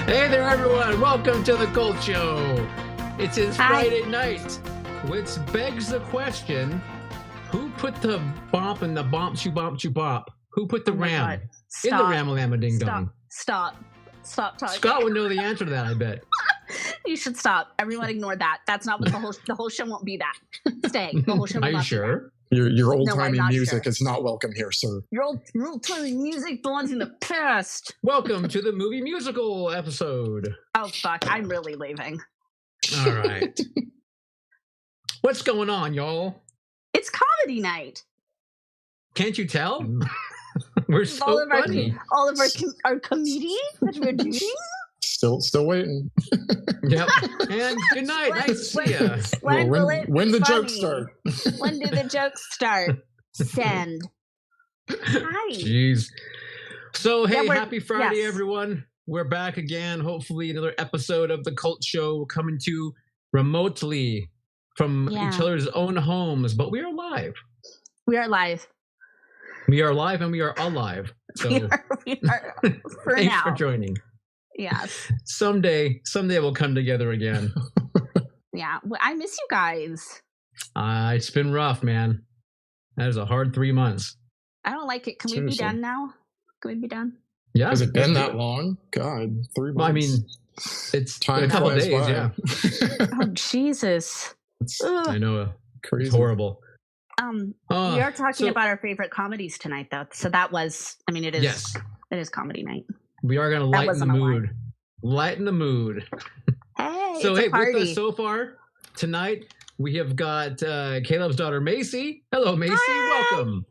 Hey there, everyone. Welcome to the Cult Show. It's his Friday night, which begs the question, who put the bump in the bump, shoo bop? Who put the ram in the ram-a-lamma ding-dong? Stop talking. Scott would know the answer to that, I bet. You should stop. Everyone ignore that. That's not what the whole show won't be that. Stay. The whole show will Are you not be sure? Your old-timey music sure. is not welcome here, sir. Your old-timey music belongs in the past. Welcome to the movie musical episode. Oh, fuck. I'm really leaving. All right. What's going on, y'all? It's comedy night. Can't you tell? We're so funny. All of our comedians that we're doing. Still waiting. Yep. And good night. Nice to see you. When the jokes start. When do the jokes start? Send. Hi. Jeez. So, hey, Yeah, happy Friday, everyone. We're back again. Hopefully another episode of The Cult Show coming to you remotely from each other's own homes. But we are live. We are live. We are live and we are alive. So we are for thanks now. for joining. Yes. Someday we'll come together again. Yeah. Well, I miss you guys. It's been rough, man. That is a hard 3 months. I don't like it. Can we be done now? Can we be done? Yeah. Has it been that long? God, 3 months. Well, I mean, it's time a couple days, by. yeah. Oh, Jesus. I know. Crazy. It's horrible. We are talking about our favorite comedies tonight, though. So that was, I mean, it is comedy night. We are going to lighten the mood. Lighten the mood. Hey, so, it's a party. with us so far tonight, we have got Caleb's daughter, Macy. Hello, Macy. Hi. Welcome.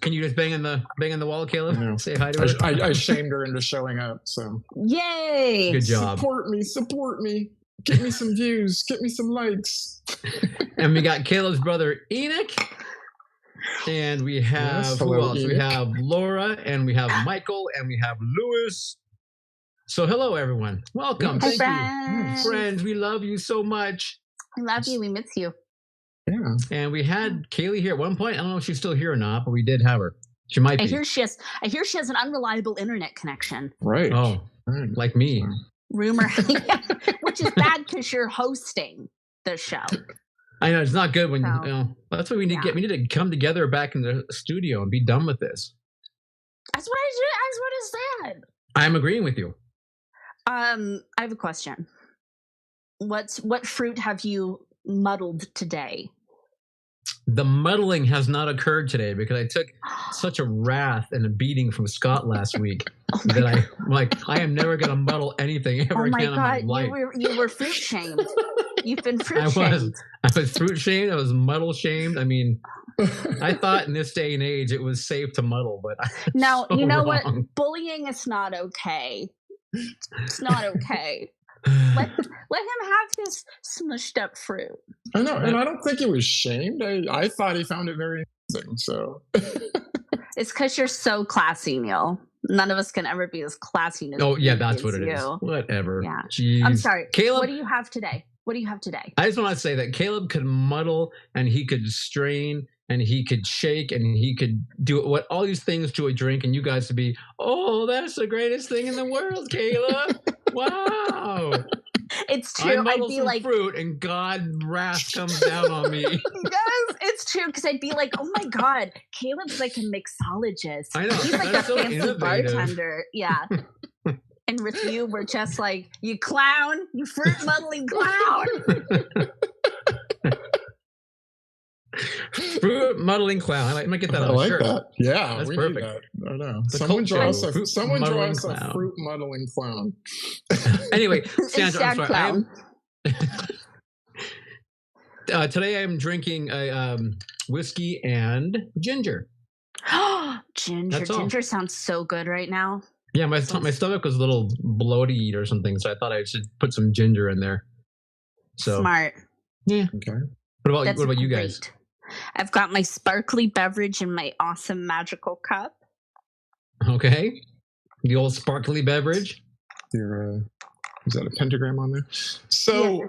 Can you just bang in the wall, Caleb? No. Say hi to her. I shamed her into showing up. So Yay! Good job. Support me. Get me some views. Get me some likes. And we got Caleb's brother, Enoch. And we have, who else? Enoch. We have Laura, and we have Michael, and we have Lewis. So hello, everyone. Welcome. Hi, Thank friends. you. Friends, we love you so much. I love you. We miss you. Yeah. And we had Kaylee here at one point. I don't know if she's still here or not, but we did have her. She might be. I hear she has an unreliable internet connection. Right. Oh, right. like me. Rumor. Which is bad because you're hosting the show. I know it's not good when that's what we need to get. We need to come together back in the studio and be done with this. That's what is that? I'm agreeing with you. I have a question. What fruit have you muddled today? The muddling has not occurred today because I took such a wrath and a beating from Scott last week that I am never going to muddle anything ever again in my life. You were fruit shamed. You've been fruit shamed. I was fruit shamed. I was muddle shamed. I mean, I thought in this day and age it was safe to muddle, but now you know wrong. what? Bullying is not okay. It's not okay. Let him have his smushed up fruit. I know, and I don't think he was shamed. I thought he found it very amusing. So it's because you're so classy, Neil. None of us can ever be as classy as that's what it is. Whatever. Yeah. Jeez. I'm sorry, Caleb. What do you have today? I just want to say that Caleb could muddle and he could strain and he could shake and he could do all these things to a drink, and you guys would be, oh, that's the greatest thing in the world, Caleb. Wow. It's true. I muddle some fruit and God wrath comes down on me. Yes, it's true, because I'd be like, oh my God, Caleb's like a mixologist. I know. He's like That's a so fancy innovative. bartender. Yeah. And with you, we're just like, you clown, you fruit muddling clown. Fruit muddling clown. I might get that on a shirt. That. Yeah, that's perfect. That. I know. The Someone draw us a clown. fruit muddling clown. Anyway, Sandra, I'm sorry. Today I'm drinking a whiskey and ginger. Ginger sounds so good right now. Yeah, my stomach was a little bloated or something, so I thought I should put some ginger in there. So smart. Yeah. Okay. What about you guys? I've got my sparkly beverage in my awesome magical cup. Okay. The old sparkly beverage. Is that a pentagram on there? So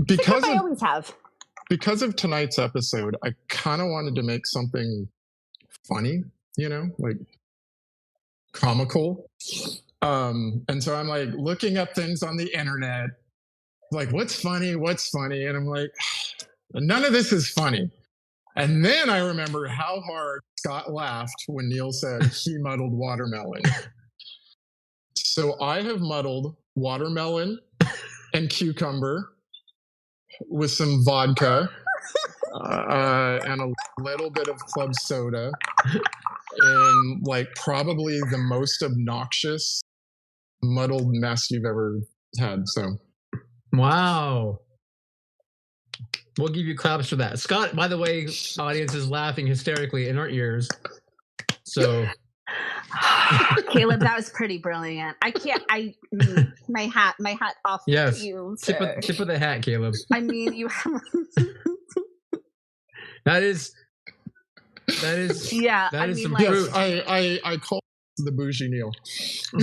because I always have. Because of tonight's episode, I kind of wanted to make something funny, like comical. And so I'm like looking up things on the internet, like what's funny, and I'm like, none of this is funny. And then I remember how hard Scott laughed when Neil said he muddled watermelon. So I have muddled watermelon and cucumber with some vodka and a little bit of club soda and like probably the most obnoxious muddled mess you've ever had. So wow. We'll give you claps for that. Scott, by the way, audience is laughing hysterically in our ears. So Caleb, that was pretty brilliant. I can't my hat off yes. to you. Tip of the hat, Caleb. I mean you That is yeah. That I is mean, some like, fruit. I call the bougie Neil. oh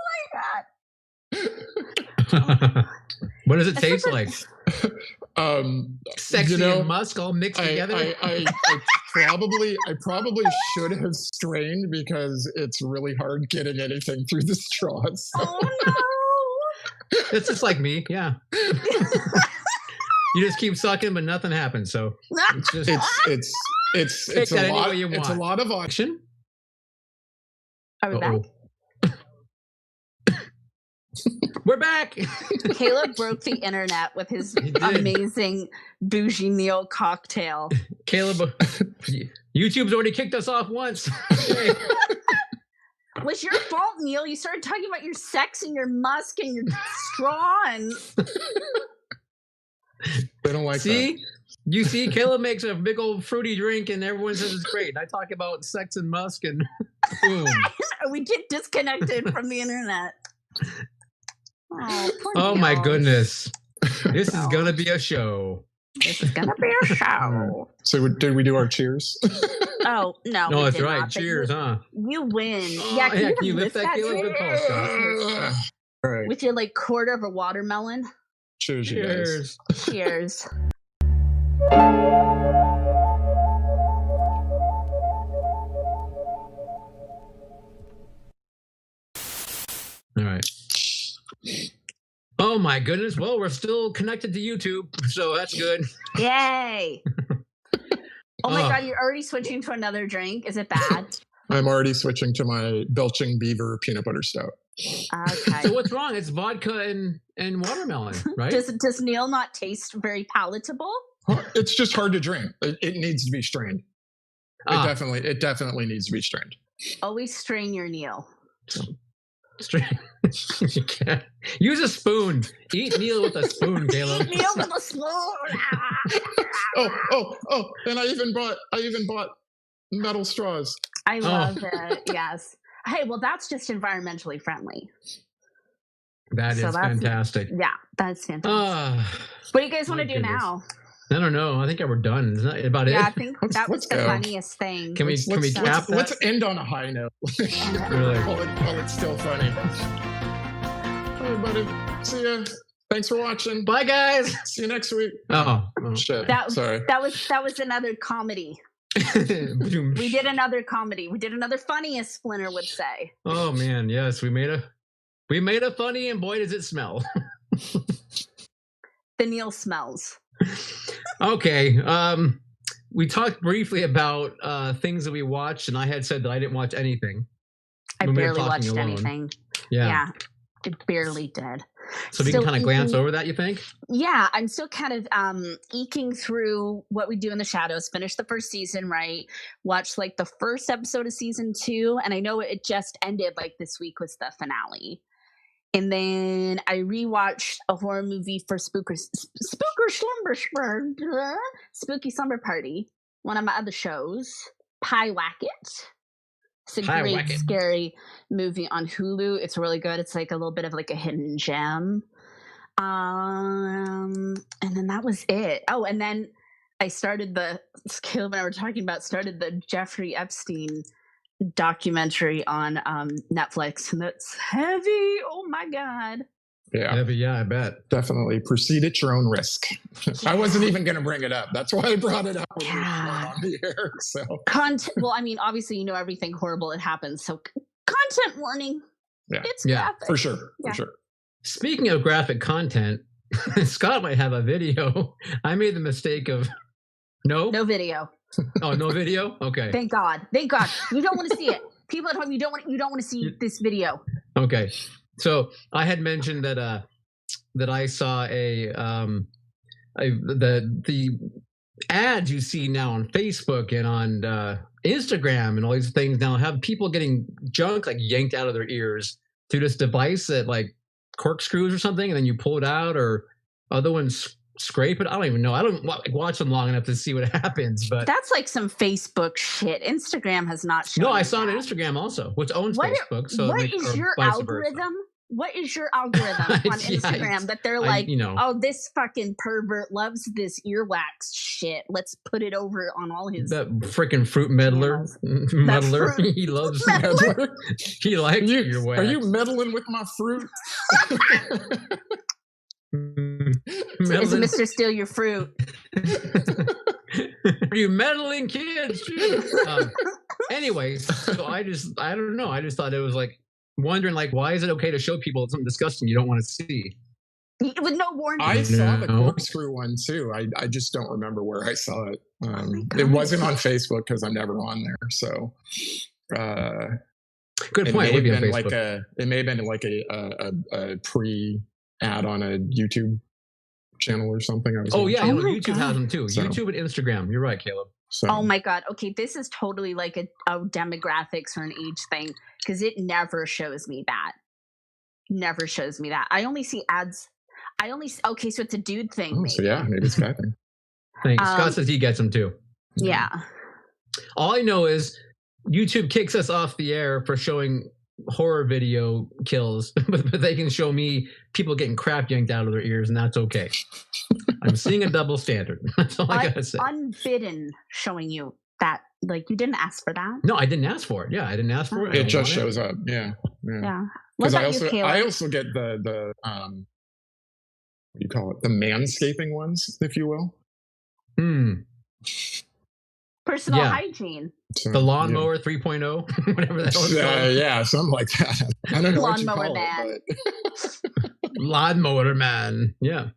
my god. What does it taste like? Sexy and musk all mixed together. I probably should have strained because it's really hard getting anything through the straws. Oh no. It's just like me, yeah. You just keep sucking, but nothing happens. So it's just it's a lot. It's a lot of action. Are we back? We're back. Caleb broke the internet with his amazing bougie Neil cocktail. Caleb, YouTube's already kicked us off once. Was your fault, Neil. You started talking about your sex and your musk and your straw and they don't like that. You see, Caleb makes a big old fruity drink and everyone says it's great. I talk about sex and musk and boom. We get disconnected from the internet. Oh my goodness. This is going to be a show. This is going to be a show. So did we do our cheers? Oh, no. No, that's right. Cheers, huh? You win. Oh, yeah, can you lift that, Caleb? Good call, Scott. All right. With your like quarter of a watermelon. Cheers, you guys. Cheers. All right. Oh my goodness. Well, we're still connected to YouTube, so that's good. Yay. Oh my God, you're already switching to another drink. Is it bad? I'm already switching to my Belching Beaver peanut butter stout. Okay. So what's wrong? It's vodka and watermelon, right? Does Neil not taste very palatable? It's just hard to drink. It needs to be strained. It definitely needs to be strained. Always strain your Neil. You can't. Use a spoon. Eat Neil with a spoon, Caleb. Eat Neil with a spoon. Oh! And I even bought metal straws. I love it. Yes. Hey, well, that's just environmentally friendly. That is fantastic. Yeah, that's fantastic. What do you guys want to do now? I don't know. I think we're done. Isn't that about it? Yeah, I think that was the funniest thing. Can we cap that? Let's end on a high note. Really? While it's still funny. All right, buddy. See ya. Thanks for watching. Bye, guys. See you next week. Oh shit. Sorry. That was another comedy. We did another comedy. We did another funny, as Splinter would say. Oh man, yes, we made a funny, and boy does it smell. The Neil smells. Okay. We talked briefly about things that we watched, and I had said that I didn't watch anything. I barely watched anything. Yeah, I barely did. So we can kind of glance over that, you think? Yeah, I'm still kind of eking through What We Do in the Shadows. Finished the first season, right? Watched like the first episode of season 2, and I know it just ended. Like this week was the finale. And then I rewatched a horror movie for Spooky Slumber Party, one of my other shows, Pie Wacket. It's a great, scary movie on Hulu. It's really good. It's like a little bit of like a hidden gem. And then that was it. Oh, and then I started Caleb and I were talking about, the Jeffrey Epstein documentary on Netflix, and that's heavy. Oh my God. Yeah. Heavy, yeah, I bet. Definitely proceed at your own risk. I wasn't even going to bring it up. That's why I brought it up when we were on the air. So well, I mean, obviously, you know everything horrible that happens. So content warning. Yeah. It's Yeah, graphic. For sure. Yeah. For sure. Speaking of graphic content, Scott might have a video. I made the mistake of no video. Oh, no video. Okay. Thank God. Thank God. You don't want to see it. People at home, you don't want to see this video. Okay. So I had mentioned that I saw the ads you see now on Facebook and on Instagram and all these things now have people getting junk like yanked out of their ears through this device that like corkscrews or something, and then you pull it out, or other ones scrape it. I don't even know. I don't watch them long enough to see what happens, but that's like some Facebook shit. Instagram has not shown. No, I saw it on Instagram also, which owns Facebook. So what is your algorithm? What is your algorithm on Instagram that they're like, oh, this fucking pervert loves this earwax shit. Let's put it over on all his. That freaking fruit meddler. Muddler. He loves meddler. He likes earwax. Are you meddling with my fruit? Is Mr. Steal Your Fruit? Are you meddling kids? Anyways, so I don't know. I just thought it was like, wondering like, why is it okay to show people something disgusting you don't want to see with no warning? I saw the corkscrew one too. I just don't remember where I saw it. It wasn't on Facebook because I'm never on there. So good point. It may have been like a pre ad on a YouTube channel or something. YouTube has them too. So, YouTube and Instagram. You're right, Caleb. So. Oh my God. Okay, this is totally like a demographics or an age thing because it never shows me that. Never shows me that. I only see ads. Okay, so it's a dude thing. Oh, so yeah, maybe it's a guy thing. Thanks. Scott says he gets them too. Yeah. All I know is YouTube kicks us off the air for showing horror video kills, but they can show me people getting crap yanked out of their ears, and that's okay. I'm seeing a double standard. That's all I gotta say. Unbidden showing you that, like, you didn't ask for that. No, I didn't ask for it. Yeah, I didn't ask for it. It just shows up. Yeah. Because I also get the what do you call it? The manscaping ones, if you will. Personal hygiene. So, the lawnmower 3.0, whatever that was. Yeah, something like that. I don't know what you call it. But... Lawnmower man. Yeah.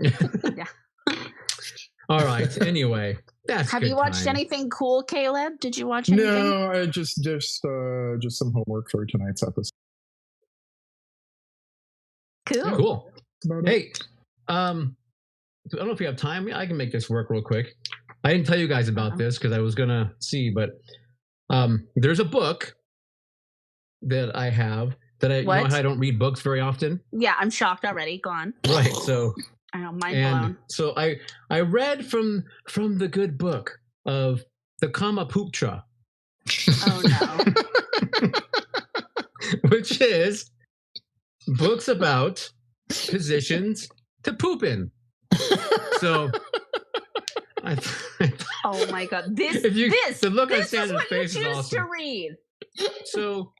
Yeah. All right. Anyway, have you watched anything cool, Caleb? Did you watch anything? No, I just some homework for tonight's episode. Cool. Hey, I don't know if you have time. I can make this work real quick. I didn't tell you guys about this because I was gonna see, but there's a book that I have that I I don't read books very often. Yeah, I'm shocked already. Go on. Right. So I know, mind blown. So I read from the good book of the Kama Puptra. Oh no. Which is books about positions to poop in. So oh my God! The look on Sandra's face is awesome. To read. So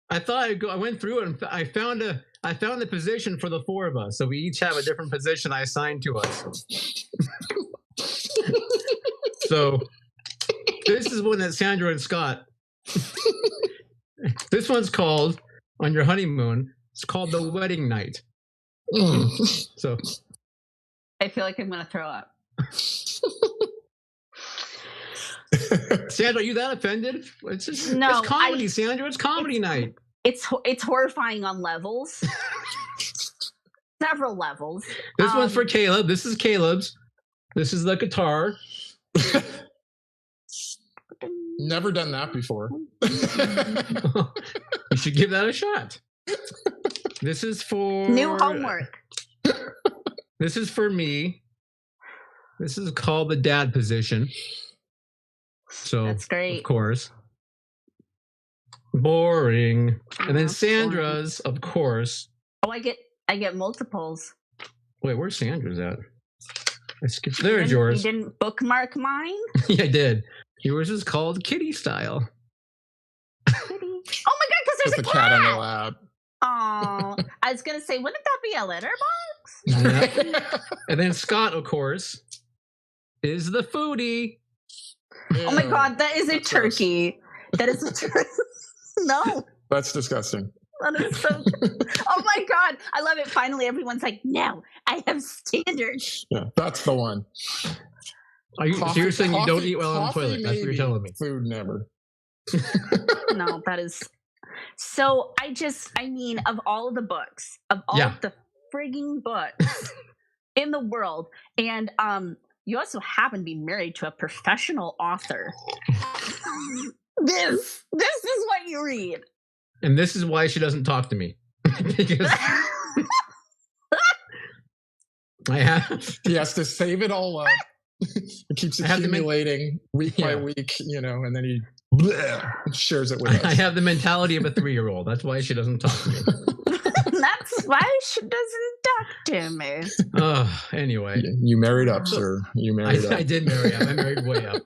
I thought I went through it and I found the position for the four of us. So we each have a different position I assigned to us. So this is one that Sandra and Scott. This one's called On Your Honeymoon. It's called The Wedding Night. So I feel like I'm gonna throw up. Sandra, are you that offended? It's just it's comedy, Sandra. It's comedy night. It's horrifying on levels. Several levels. This one's for Caleb. This is Caleb's. This is the guitar. Never done that before. You should give that a shot. This is for new homework. This is for me. This is called the dad position. So that's great. Of course. Boring. And then Sandra's, of course. Oh, I get multiples. Wait, where's Sandra's at? I skipped. There's yours. You didn't bookmark mine? Yeah, I did. Yours is called Kitty Style. Kitty. Oh my God, because there's a cat on the lap. Oh, I was gonna say, wouldn't that be a letterbox? Yeah. And then Scott, of course, is the foodie. Oh my God, that is a turkey. That is the truth. No. That's disgusting. That is so oh my God. I love it. Finally, everyone's like, no, I have standards. Yeah, that's the one. So you're saying you don't eat well on the toilet? Maybe, that's what you're telling me. Food never. No, that is so. I mean, of all of the books, of all of the frigging books in the world, and you also happen to be married to a professional author. This is what you read, and this is why she doesn't talk to me. Because he has to save it all up. It keeps accumulating week by week, and then he shares it with us. I have the mentality of a 3-year-old. That's why she doesn't talk to me. That's why she doesn't talk to me. Anyway. You married up, sir. You married up. I did marry up. I married way up.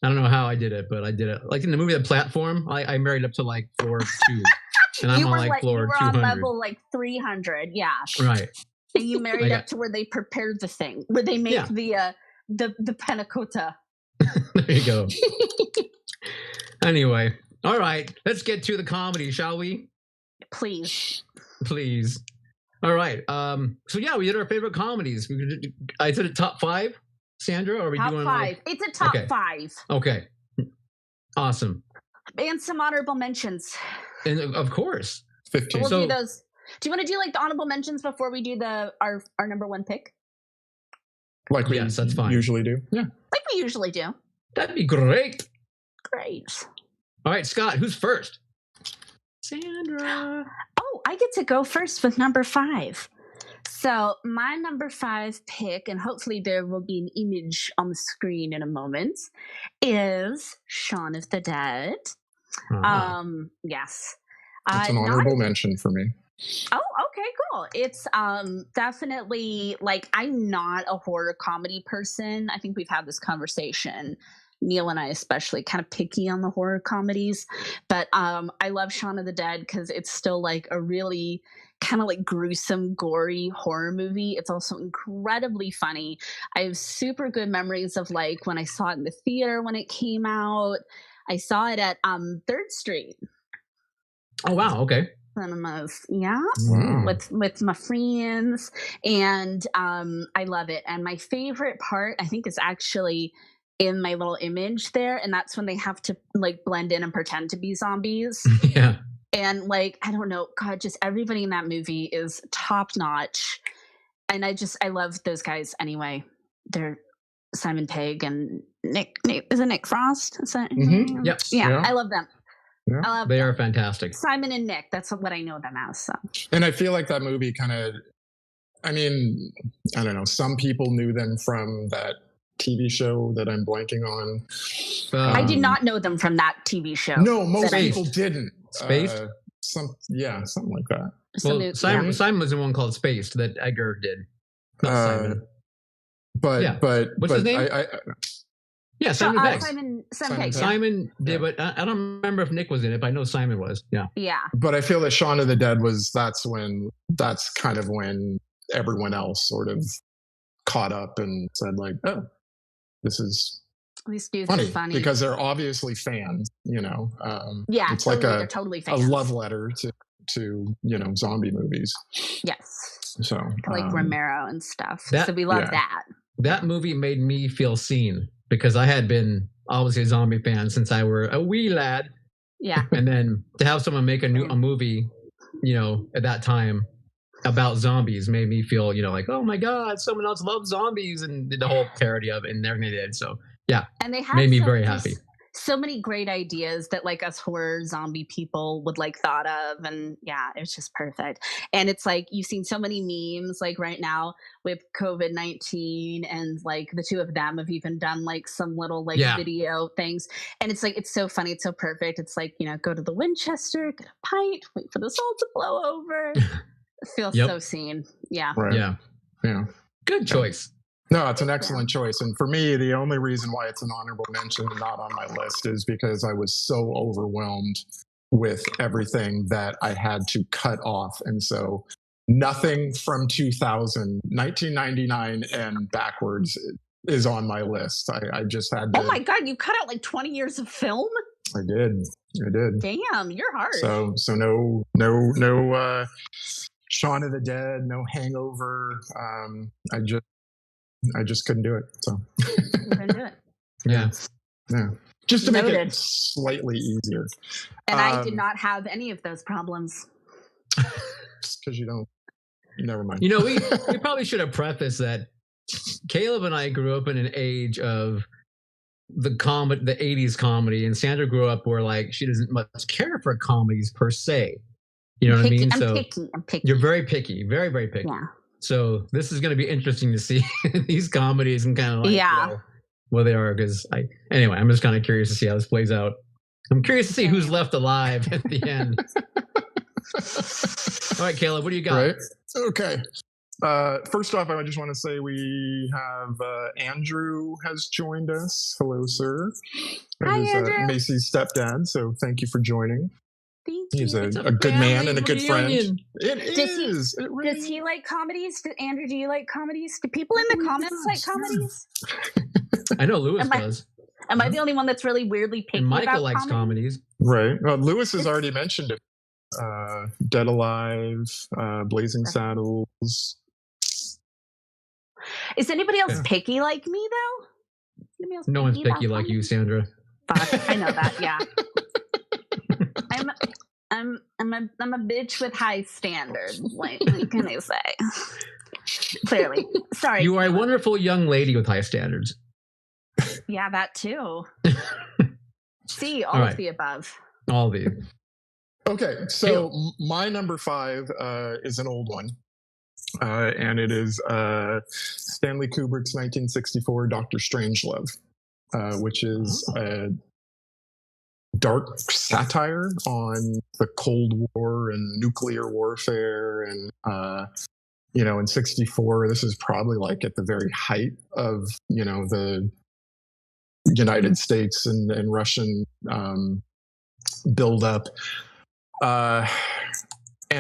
I don't know how I did it, but I did it. Like in the movie The Platform, I married up to like floor 2. And I'm on like floor 200. You were on level like 300, yeah. Right. And you married up to where they prepared the thing, where they make the panna cotta. There you go. Anyway, all right, let's get to the comedy, shall we? Please. All right. So yeah, we did our favorite comedies. I said a top 5, Sandra. Or are we top doing 5? Like... It's a top 5. Okay. Awesome. And some honorable mentions. And of course, 15. We'll do those. Do you want to do like the honorable mentions before we do our number 1 pick? Like we that's fine. Usually do. Yeah. Like we usually do. That'd be great. Great. All right, Scott, who's first? Sandra. Oh, I get to go first with number 5. So my number 5 pick, and hopefully there will be an image on the screen in a moment, is Shaun of the Dead. Yes. It's an honorable mention for me. Oh, okay, cool. It's definitely like I'm not a horror comedy person. I think we've had this conversation, Neil and I especially, kind of picky on the horror comedies. But I love Shaun of the Dead because it's still like a really kind of like gruesome, gory horror movie. It's also incredibly funny. I have super good memories of like when I saw it in the theater when it came out. I saw it at 3rd Street. Oh wow, okay. Cinemas, with my friends, and I love it. And my favorite part, I think, is actually in my little image there, and that's when they have to like blend in and pretend to be zombies. Yeah. And like, I don't know, God, just everybody in that movie is top notch, and I love those guys anyway. They're Simon Pegg and Nick is it Nick Frost? Is that Yep. Yeah, I love them. Yeah. I love they them. are fantastic. Simon and Nick, that's what I know them as. So. And I feel like that movie kind of, I mean, I don't know, some people knew them from that TV show that I'm blanking on. I did not know them from that TV show. No, most people didn't. Spaced? Something like that. Well, Simon was in one called Spaced that Edgar did. Not Simon. But what's his name? Yeah, Simon Pegg. Simon did, but I don't remember if Nick was in it, but I know Simon was. Yeah. Yeah. But I feel that Shaun of the Dead that's kind of when everyone else sort of caught up and said like, oh, this is these dudes are funny. Because they're obviously fans, yeah, it's totally, like they're totally fans. a love letter to zombie movies. Yes. So like Romero and stuff. So we love that. That movie made me feel seen because I had been obviously a zombie fan since I were a wee lad. Yeah. And then to have someone make a movie, at that time about zombies made me feel, like, oh my God, someone else loves zombies, and did the whole parody of it and everything they did. So yeah, and they made me very happy. So many great ideas that like us horror zombie people would like thought of, and yeah, it's just perfect. And it's like you've seen so many memes like right now with COVID-19, and like the two of them have even done like some little like video things, and it's like it's so funny, it's so perfect. It's like go to the Winchester, get a pint, wait for the salt to blow over. It feels so seen. Yeah. Right. Yeah. Good choice. No, it's an excellent choice. And for me, the only reason why it's an honorable mention and not on my list is because I was so overwhelmed with everything that I had to cut off. And so nothing from 1999 and backwards is on my list. I just had to... Oh my God, you cut out like 20 years of film? I did. Damn, you're hard. So no Shaun of the Dead, no Hangover. I just couldn't do it. So couldn't do it. Yeah. Just to make it slightly easier. And I did not have any of those problems. Because you don't. Never mind. You know, we probably should have prefaced that Caleb and I grew up in an age of the 80s comedy, and Sandra grew up where like she doesn't much care for comedies per se. You know what I mean? I'm picky. You're very picky, very, very picky. Yeah. So this is going to be interesting to see these comedies and kind of like well they are, because anyway, I'm just kind of curious to see how this plays out. I'm curious to see who's left alive at the end. All right, Caleb, what do you got? Right. Okay. First off, I just want to say we have Andrew has joined us. Hello, sir. Hi, Andrew. Macy's stepdad. So thank you for joining. Thank He's you. a good man and a good friend. It Does he like comedies? Andrew, do you like comedies? Do people in the comments like comedies? I know Lewis does. Am I the only one that's really weirdly picky and Michael about likes comedies. Right. Well, Lewis has already mentioned it. Dead Alive, Blazing Saddles. Is anybody else picky like me though? No one's picky like you, Sandra. Fuck, I know that. Yeah. I'm a bitch with high standards. What can I say? Clearly, sorry. You are a wonderful young lady with high standards. Yeah, that too. See, all of the above. All of these. Okay, so my number 5 is an old one, and it is Stanley Kubrick's 1964 Dr. Strangelove, which is a dark satire on the Cold War and nuclear warfare. And, in 64, this is probably like at the very height of, the United States and Russian buildup. And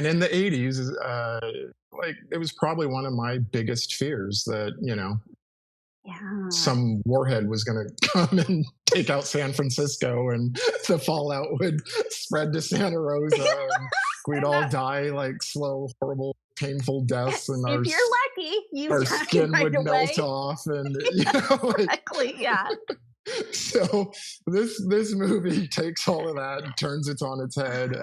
in the 80s, it was probably one of my biggest fears that, some warhead was going to come and take out San Francisco and the fallout would spread to Santa Rosa and we'd all die like slow, horrible, painful deaths. And if you're lucky, our skin would melt off. And, exactly, yeah. So this movie takes all of that and turns it on its head.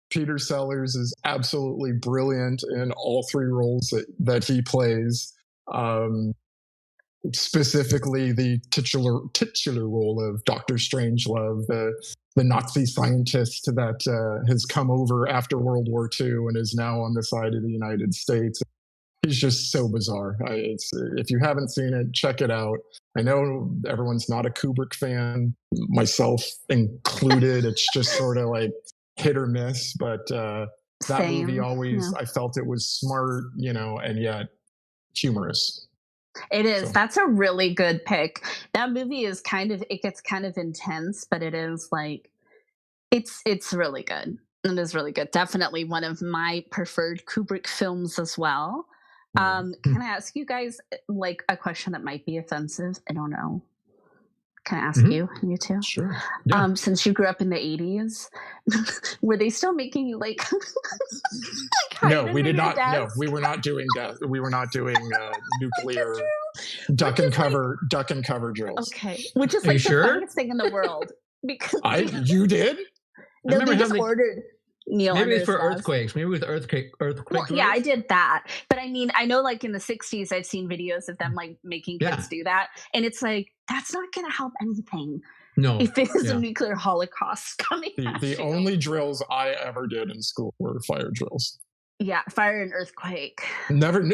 Peter Sellers is absolutely brilliant in all 3 roles that he plays. Specifically, the titular role of Dr. Strangelove, the Nazi scientist that has come over after World War II and is now on the side of the United States. He's just so bizarre. If you haven't seen it, check it out. I know everyone's not a Kubrick fan, myself included. It's just sort of like hit or miss, but that movie always, I felt it was smart, and yet humorous. It is. So. That's a really good pick. That movie is it gets kind of intense, but it is like, it's really good. It is really good. Definitely one of my preferred Kubrick films as well. Can I ask you guys like a question that might be offensive? I don't know. Can I ask you two? Sure. Yeah. Since you grew up in the 80s, were they still making you like? No, we did not. No, we were not doing death. We were not doing nuclear duck and cover drills. Okay, which is like the funniest thing in the world. Because you did? No, they just ordered. Maybe it's for earthquakes. Maybe with earthquake. Well, yeah, I did that. But I mean, I know like in the 60s, I've seen videos of them like making kids do that. And it's like, that's not going to help anything. No. If there's a nuclear holocaust coming. The only drills I ever did in school were fire drills. Yeah, fire and earthquake. Never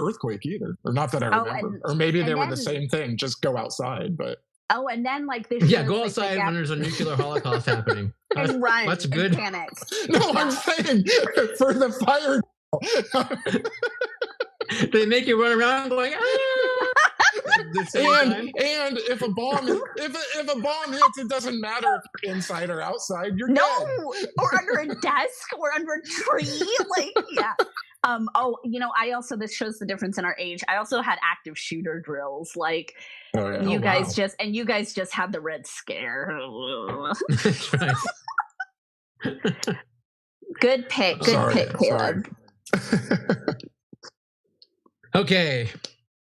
earthquake either. Or not that I remember. Or maybe they were the same thing. Just go outside. But and then like this. Yeah, go outside when there's a nuclear holocaust happening. And run. That's good. And panic. No, I'm saying for the fire. They make you run around going, ah! the same time. And if a bomb hits, it doesn't matter if you're inside or outside. You're dead. Or under a desk or under a tree. Like, yeah. I also, this shows the difference in our age. I also had active shooter drills. Like, you guys just had the Red Scare. That's right. Good pick, Caleb. Okay,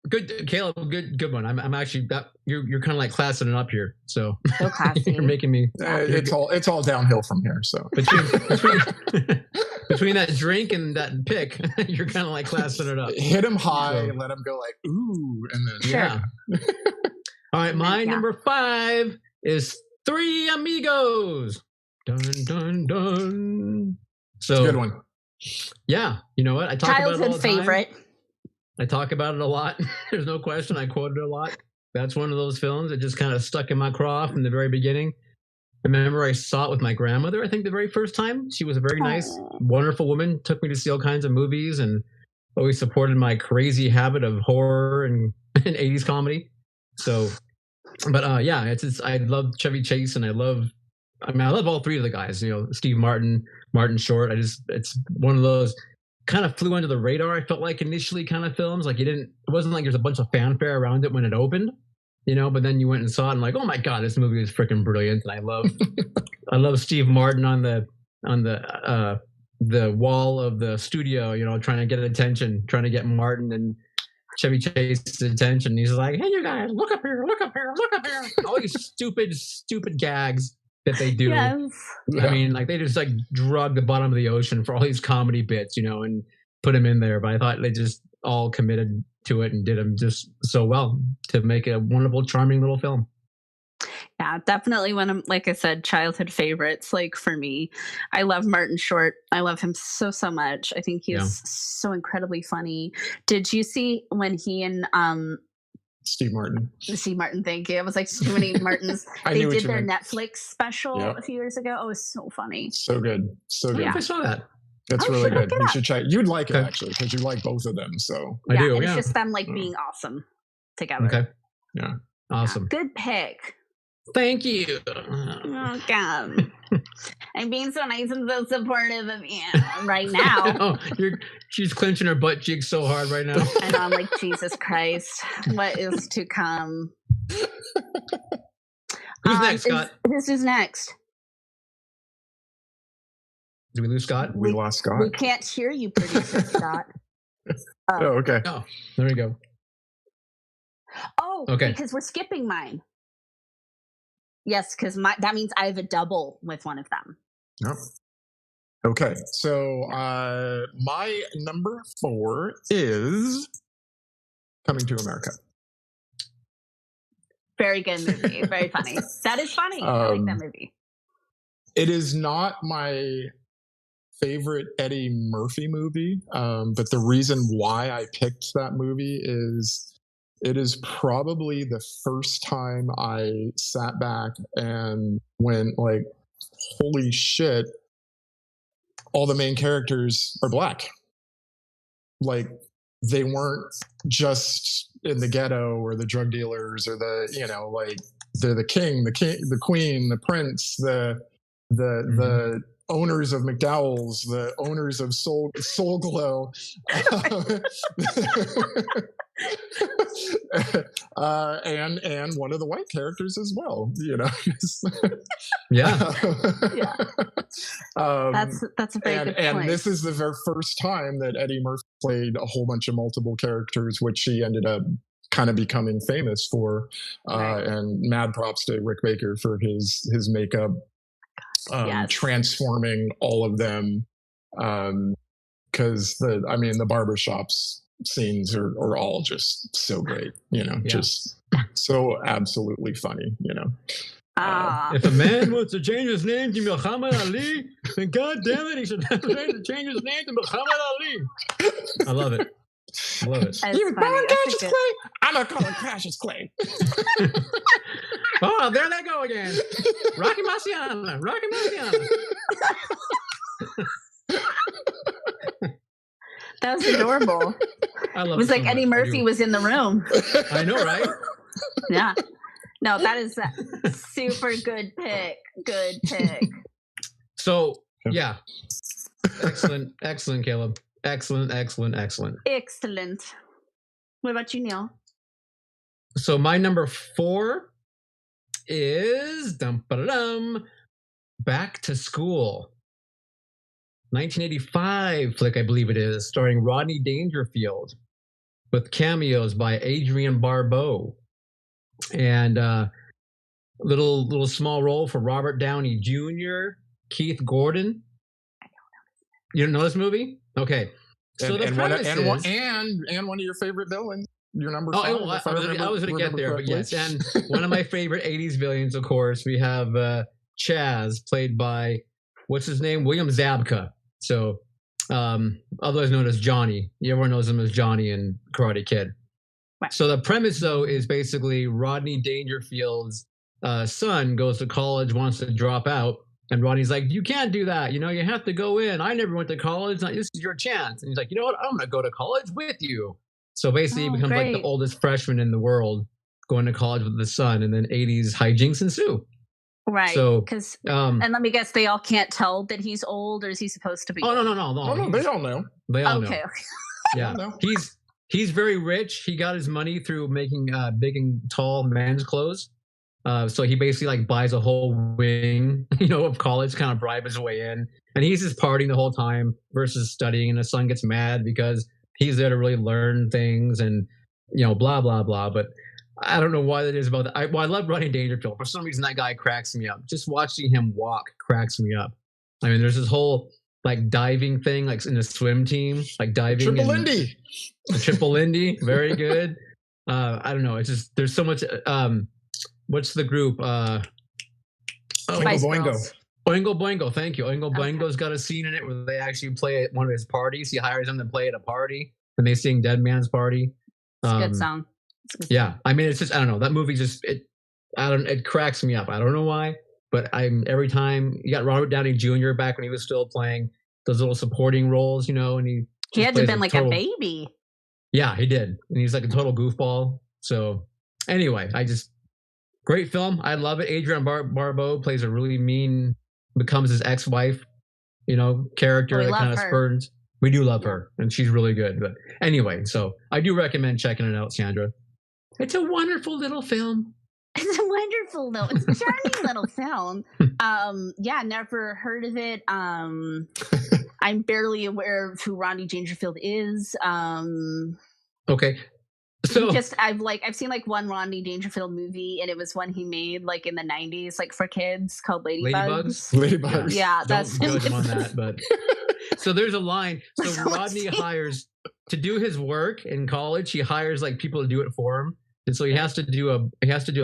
good, Caleb. Good one. I'm actually you're kind of like classing it up here. So you're making me. It's all downhill from here. So between that drink and that pick, you're kind of like classing it up. Hit him high and let him go like ooh, and then yeah. All right, my number 5 is 3 Amigos. Dun dun dun. So it's a good one. Yeah, you know what? I talk about it all the time. Favorite. I talk about it a lot. There's no question. I quote it a lot. That's one of those films that just kind of stuck in my craw from the very beginning. I remember I saw it with my grandmother, I think the very first time. She was a very nice, wonderful woman, took me to see all kinds of movies and always supported my crazy habit of horror and 80s comedy. So, but I love Chevy Chase and I love all 3 of the guys, Steve Martin Short. It's one of those kind of flew under the radar. I felt like initially kind of films, like it wasn't like there's a bunch of fanfare around it when it opened, but then you went and saw it and like, oh my God, this movie is freaking brilliant. And I love Steve Martin on the wall of the studio, trying to get attention, trying to get Martin and Chevy Chase's attention. He's like, hey, you guys, look up here, look up here, look up here. All these stupid gags that they do. Yes. I mean, like they just like drug the bottom of the ocean for all these comedy bits, and put them in there. But I thought they just all committed to it and did them just so well to make a wonderful, charming little film. Yeah, definitely one of, like I said, childhood favorites. Like for me, I love Martin Short. I love him so much. I think he's so incredibly funny. Did you see when he and Steve Martin, thank you. I was like, too many Martins. They did their Netflix special a few years ago. Oh, it was so funny. So good. So good. Yeah. I saw that. It's really good. You should check. You'd like it actually because you like both of them. So I do. It's just them like being awesome together. Okay. Yeah. Awesome. Good pick. Thank you. Oh God. I'm being so nice and so supportive of you right now. She's clenching her butt cheeks so hard right now. And I'm like, Jesus Christ, what is to come? Who's next, Scott? Who's next? Did we lose Scott? We lost Scott. We can't hear you, producer Scott. Okay. Oh, there we go. Oh, okay. Because we're skipping mine. Yes, because that means I have a double with one of them. Yep. Okay, so my number 4 is Coming to America. Very good movie. Very funny. That is funny. I like that movie. It is not my favorite Eddie Murphy movie, but the reason why I picked that movie is it is probably the first time I sat back and went like, holy shit, all the main characters are black. Like they weren't just in the ghetto or the drug dealers or like they're the king, the queen, the prince, the owners of McDowell's, the owners of Soul Glow, and one of the white characters as well. Yeah. That's a very good point. And this is the very first time that Eddie Murphy played a whole bunch of multiple characters, which he ended up kind of becoming famous for. And mad props to Rick Baker for his makeup. Transforming all of them, because the barbershops scenes are all just so great, just so absolutely funny, If a man wants to change his name to Muhammad Ali, then God damn it, he should have to change his name to Muhammad Ali. I love it. You're born Cassius Clay. I'm gonna call him Cassius Clay. Oh, there they go again. Rocky Marciano. That was adorable. I love it. Was like Eddie Murphy was in the room. I know, right? Yeah. No, that is a super good pick. Good pick. So, yeah. Excellent, Caleb. Excellent. Excellent. What about you, Neil? So my number 4 is Back to School. 1985 flick, I believe it is, starring Rodney Dangerfield, with cameos by Adrienne Barbeau, and little small role for Robert Downey Jr., Keith Gordon. You don't know this movie? Okay. So and one of your favorite villains. Your number 5. I was going to get there, but yes. And one of my favorite 80s villains, of course, we have Chaz, played by, what's his name? William Zabka. So, otherwise known as Johnny. Everyone knows him as Johnny in Karate Kid. Right. So the premise, though, is basically Rodney Dangerfield's son goes to college, wants to drop out. And Rodney's like, you can't do that. You have to go in. I never went to college. This is your chance. And he's like, you know what? I'm going to go to college with you. So basically, he becomes like the oldest freshman in the world going to college with the son. And then 80s hijinks ensue. Right. So, and let me guess, they all can't tell that he's old, or is he supposed to be? Oh, no. They all know. They all know. Okay. Yeah. He's very rich. He got his money through making big and tall men's clothes. So he basically like buys a whole wing, of college, kind of bribe his way in. And he's just partying the whole time versus studying. And his son gets mad because he's there to really learn things and, blah, blah, blah. But I don't know why that is about that. I love Rodney Dangerfield. For some reason, that guy cracks me up. Just watching him walk cracks me up. I mean, there's this whole like diving thing, like in a swim team, like diving. Triple Lindy. Very good. I don't know. It's just, there's so much. What's the group? Oingo Boingo. Oingo Boingo. Thank you. Oingo Boingo's got a scene in it where they actually play at one of his parties. He hires them to play at a party, and they sing Dead Man's Party. It's a good song. Yeah, I mean, it's just, I don't know. That movie just it cracks me up. I don't know why, but every time you got Robert Downey Jr. back when he was still playing those little supporting roles, and he had to have been like a baby. Yeah, he did, and he's like a total goofball. So anyway, great film. I love it. Adrienne Barbeau plays a really mean, becomes his ex-wife, character that kind of spurns. We do love her, and she's really good. But anyway, so I do recommend checking it out, Sandra. It's a wonderful little film. It's a charming little film. Yeah, never heard of it. I'm barely aware of who Rodney Dangerfield is. Okay. So I've seen like one Rodney Dangerfield movie, and it was one he made like in the 90s, like for kids, called Ladybugs. Yeah, that's don't judge him on that, but so there's a line. So Rodney hires to do his work in college. He hires like people to do it for him, and so he has to do a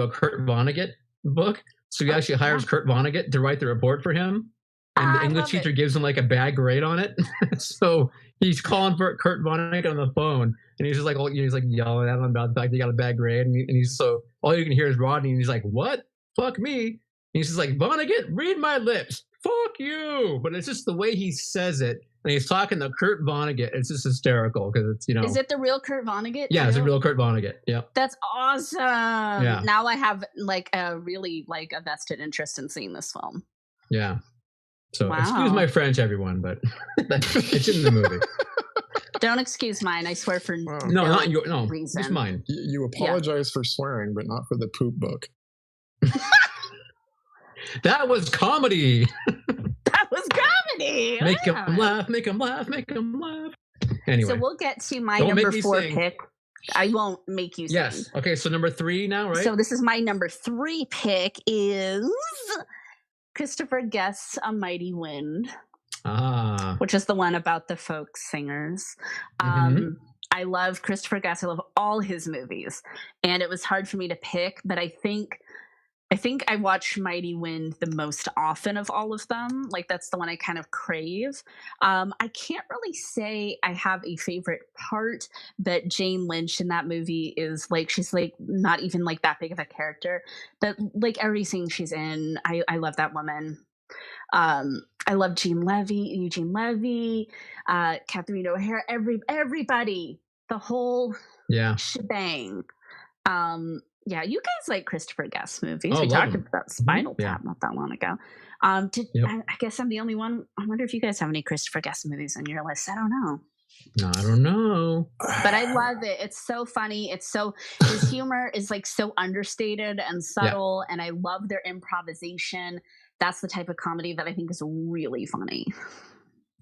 Kurt Vonnegut book. So he actually hires Kurt Vonnegut to write the report for him, and the English teacher gives him like a bad grade on it. So he's calling for Kurt Vonnegut on the phone, and he's just like, he's like yelling at him about the fact he got a bad grade, and he's so all you can hear is Rodney, and he's like, "What? Fuck me!" And he's just like, "Vonnegut, read my lips. Fuck you!" But it's just the way he says it, and he's talking to Kurt Vonnegut. It's just hysterical because it's Is it the real Kurt Vonnegut? Yeah, it's a real Kurt Vonnegut. Yeah, that's awesome. Yeah. Now I have like a really like a vested interest in seeing this film. Yeah. So excuse my French, everyone, but it's in the movie. Don't excuse mine. I swear for no, not your reason. Just mine. You apologize for swearing, but not for the poop book. That was comedy. That was comedy. Make them laugh. Make them laugh. Make them laugh. Anyway, so we'll get to my number 4 pick. I won't make you sing. Yes. Okay. So number 3 now, right? So this is my number 3 pick is Christopher Guest's A Mighty Wind. Which is the one about the folk singers. I love Christopher Guest. I love all his movies, and it was hard for me to pick, but I think I watch Mighty Wind the most often of all of them. Like that's the one I kind of crave. I can't really say I have a favorite part, but Jane Lynch in that movie is like, she's like not even like that big of a character, but like every scene she's in, I love that woman. I love Eugene Levy, Catherine O'Hara, everybody, the whole shebang. Yeah, you guys like Christopher Guest movies. Oh, We love talked them. about Spinal Yeah. Tap not that long ago. Yep. I guess I'm the only one. I wonder if you guys have any Christopher Guest movies on your list. I don't know. No, I don't know. But I love it. It's so funny. His humor is like so understated and subtle, and I love their improvisation. That's the type of comedy that I think is really funny.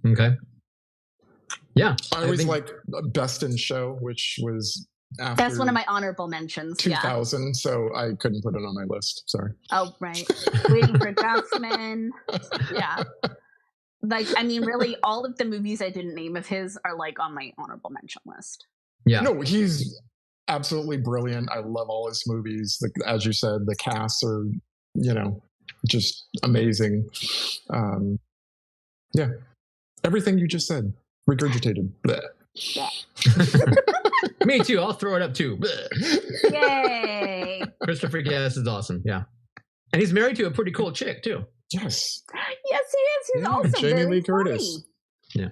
Okay. Yeah. I always liked Best in Show, which was after That's one of my honorable mentions. 2000, so I couldn't put it on my list. Sorry. Oh, right. Waiting for Guffman. Yeah. Like, I mean, really, all of the movies I didn't name of his are like on my honorable mention list. Yeah. No, he's absolutely brilliant. I love all his movies. As you said, the casts are, just amazing. Yeah. Everything you just said, regurgitated. Blech. Yeah. Me too. I'll throw it up too. Blech. Yay. Christopher Guest is awesome. Yeah. And he's married to a pretty cool chick too. Yes. Yes, he is. He's also Jamie very Lee funny. Curtis. Yeah.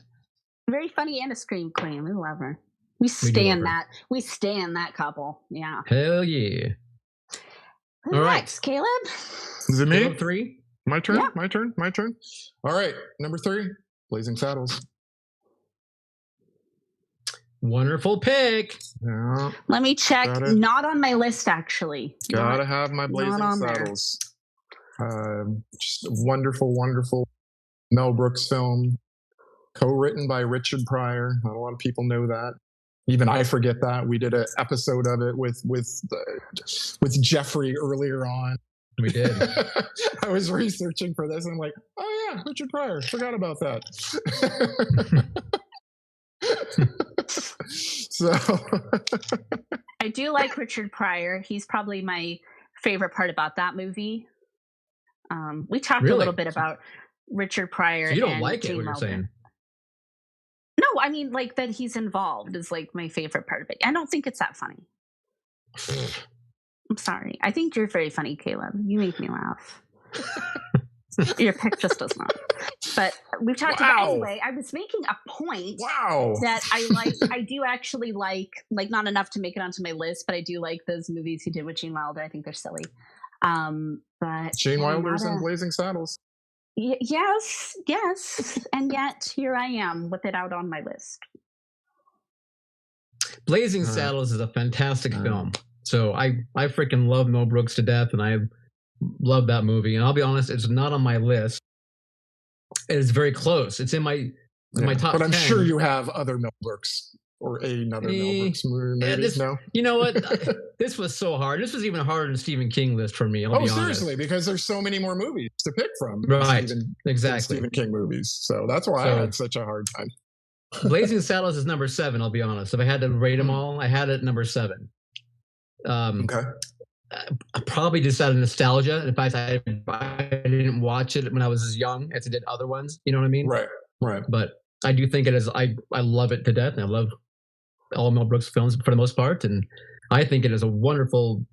Very funny and a scream queen. We love her. do stand love her. that. We stand that couple. Yeah. Hell yeah. Who's All right. next, Caleb? Is it me? Caleb 3. My turn? Yeah. My turn? My turn? All right. Number 3, Blazing Saddles. Wonderful pick. Yeah. Let me check. Got it. Not on my list, actually. Gotta have my Blazing on there. Saddles. Just a wonderful, wonderful Mel Brooks film, co-written by Richard Pryor. Not a lot of people know that. Even I forget that. We did an episode of it with Jeffrey earlier on. We did. I was researching for this and I'm like, oh yeah, Richard Pryor. Forgot about that. So I do like Richard Pryor. He's probably my favorite part about that movie. We talked a Really? little bit about Richard Pryor. So you don't and like it, Jane what you're Melvin. saying? No, I mean, like, that he's involved is like my favorite part of it. I don't think it's that funny. I'm sorry. I think you're very funny, Caleb. You make me laugh. Your pick just does not. But we've talked about anyway. I was making a point that I do actually like not enough to make it onto my list, but I do like those movies he did with Gene Wilder. I think they're silly. But Gene Wilder's in Blazing Saddles. Yes, and yet here I am with it out on my list. Blazing Saddles is a fantastic film. So I freaking love Mel Brooks to death, and I love that movie. And I'll be honest, it's not on my list. It is very close. It's in my top 10. But I'm sure you have other Mel Brooks or another Mel Brooks movie. Maybe no. You know what? This was so hard. This was even harder than Stephen King list for me. I'll be honest. Seriously, because there's so many more movies to pick from. Right. Exactly. Stephen King movies. So that's why I had such a hard time. Blazing Saddles is number 7. I'll be honest. If I had to rate them all, I had it at number 7. Okay. Probably just out of nostalgia. In fact, I didn't watch it when I was as young as I did other ones. You know what I mean? Right. But I do think it is. I love it to death, and I love all Mel Brooks films for the most part. And I think it is a wonderful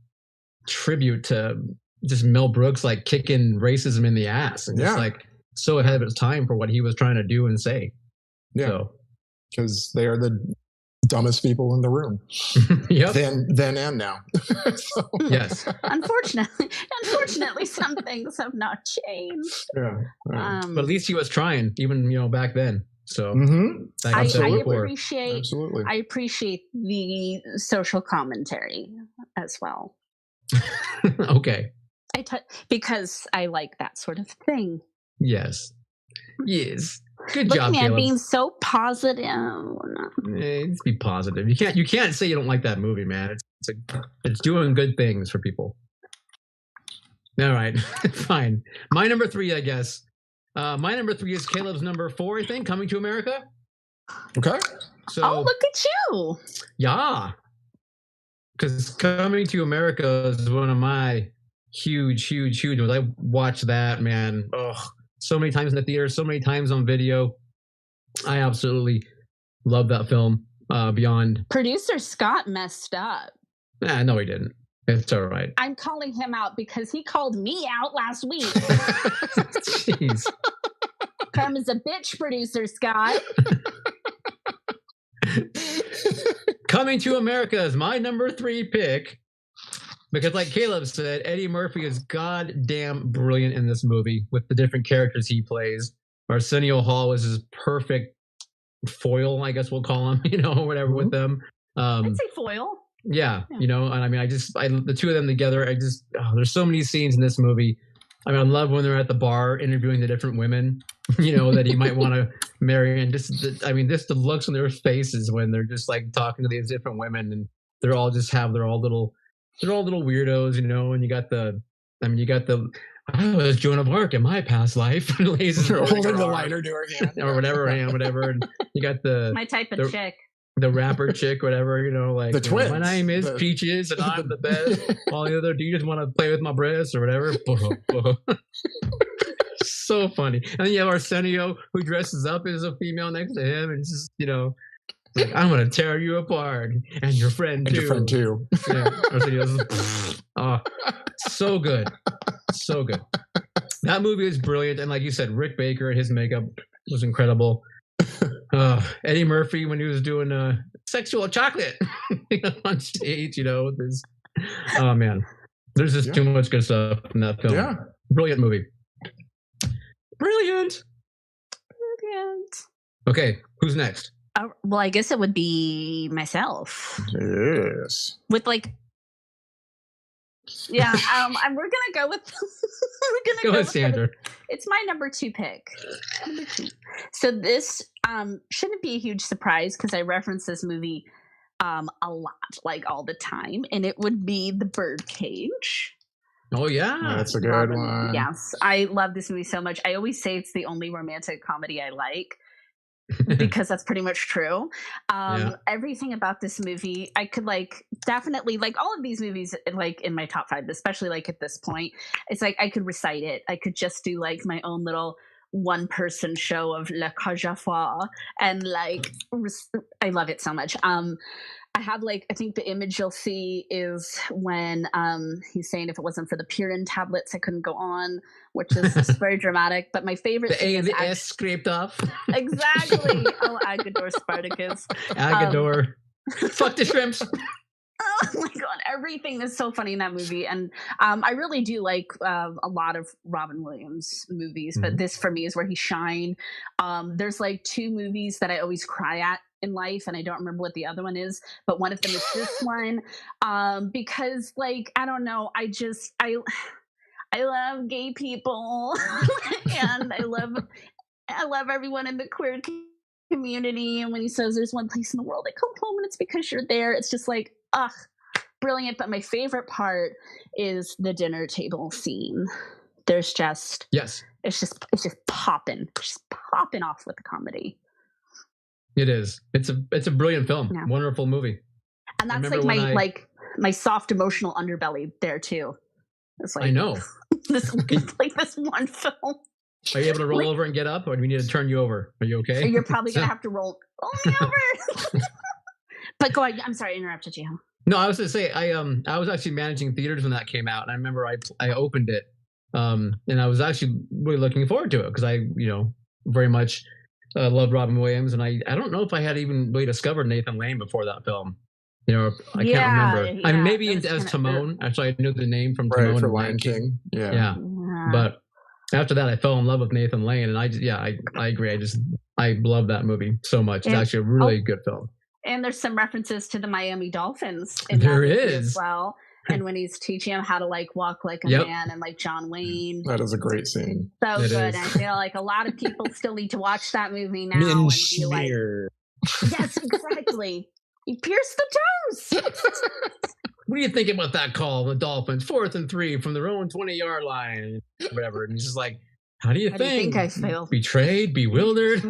tribute to just Mel Brooks, like kicking racism in the ass, and just like so ahead of its time for what he was trying to do and say. Yeah, because they are the dumbest people in the room. Yep. Then and now. So. Yes. Unfortunately, some things have not changed. Yeah. But at least he was trying, even I appreciate Absolutely. I appreciate the social commentary as well. Okay. Because I like that sort of thing. Yes. Good Look job, at me, Caleb. I'm being so positive. Let's be positive. You can't say you don't like that movie, man. It's doing good things for people. All right, fine. My number 3, I guess. My number 3 is Caleb's number 4, I think. Coming to America. Okay. So. Look at you. Yeah. Because Coming to America is one of my huge ones. I watched that, man. So many times in the theater, so many times on video. I absolutely love that film beyond. Producer Scott messed up. No, he didn't. It's all right. I'm calling him out because he called me out last week. Jeez. Karma's a bitch, Producer Scott. Coming to America is my number 3 pick. Because like Caleb said, Eddie Murphy is goddamn brilliant in this movie with the different characters he plays. Arsenio Hall was his perfect foil, I guess we'll call him, or whatever with them. I'd say foil. Yeah, and I mean, the two of them together, there's so many scenes in this movie. I mean, I love when they're at the bar interviewing the different women, that he might want to marry, and just the looks on their faces when they're just like talking to these different women, and they're all little weirdos, and you got the I was Joan of Arc in my past life, and holding the lighter to her hand or whatever, and you got my type of chick. The rapper chick, whatever, the twins. My name is Peaches, and I'm the best. All the other, do you just want to play with my breasts or whatever? So funny. And then you have Arsenio, who dresses up as a female next to him, and just, like, I'm going to tear you apart, and your friend too. And your friend too. Yeah, Arsenio's, so good. So good. That movie is brilliant. And like you said, Rick Baker, his makeup was incredible. Eddie Murphy when he was doing sexual chocolate on stage, with his, oh man, there's just too much good stuff in that film. Yeah, brilliant movie. Brilliant. Okay, who's next? Well, I guess it would be myself. Yes. With like, yeah, we're gonna go with. Go ahead, Sandra. It's my number 2 pick. Number 2. So this shouldn't be a huge surprise because I reference this movie a lot, like all the time, and it would be The Birdcage. Oh yeah, that's a good one. Yes, I love this movie so much. I always say it's the only romantic comedy I like. Because that's pretty much true. Everything about this movie, I could definitely all of these movies in my top 5, especially at this point. It's I could recite it. I could just do my own little one-person show of La Cage aux Folles, and I love it so much. I have I think the image you'll see is when he's saying if it wasn't for the Purine tablets I couldn't go on, which is just very dramatic. But my favorite the A and the S scraped off. Exactly. Oh, Agador Spartacus. Agador. Fuck the shrimps. Oh my god, everything is so funny in that movie. And I really do like a lot of Robin Williams movies, but this for me is where he shined. There's 2 movies that I always cry at in life, and I don't remember what the other one is, but one of them is this one, because I don't know, I love gay people and I love everyone in the queer community, and when he says there's one place in the world I come home and it's because you're there, it's just brilliant. But my favorite part is the dinner table scene. There's just it's just popping off with the comedy. It is. It's a brilliant film. Yeah. Wonderful movie. And that's my soft emotional underbelly there too. It's I know. this one film. Are you able to roll over and get up, or do we need to turn you over? Are you okay? You're probably gonna have to roll me over. But go ahead. I'm sorry, I interrupted you. No, I was gonna say I was actually managing theaters when that came out, and I remember I opened it, and I was actually really looking forward to it because I very much loved Robin Williams, and I don't know if I had even really discovered Nathan Lane before that film. I can't remember. Yeah, I mean, maybe as Timon. Actually, I knew the name from Timon for Lion King. Yeah. But after that, I fell in love with Nathan Lane, and I agree. I love that movie so much. It's actually a really good film. And there's some references to the Miami Dolphins in there is as well. And when he's teaching him how to walk like a man, and John Wayne. That is a great scene. So it good. Is. I feel like a lot of people still need to watch that movie now. And be like, yes, exactly. He pierced the toes. What do you think about that call? The Dolphins 4th and 3 from their own 20-yard line, whatever. And he's just like, how do you think I feel? Betrayed, bewildered.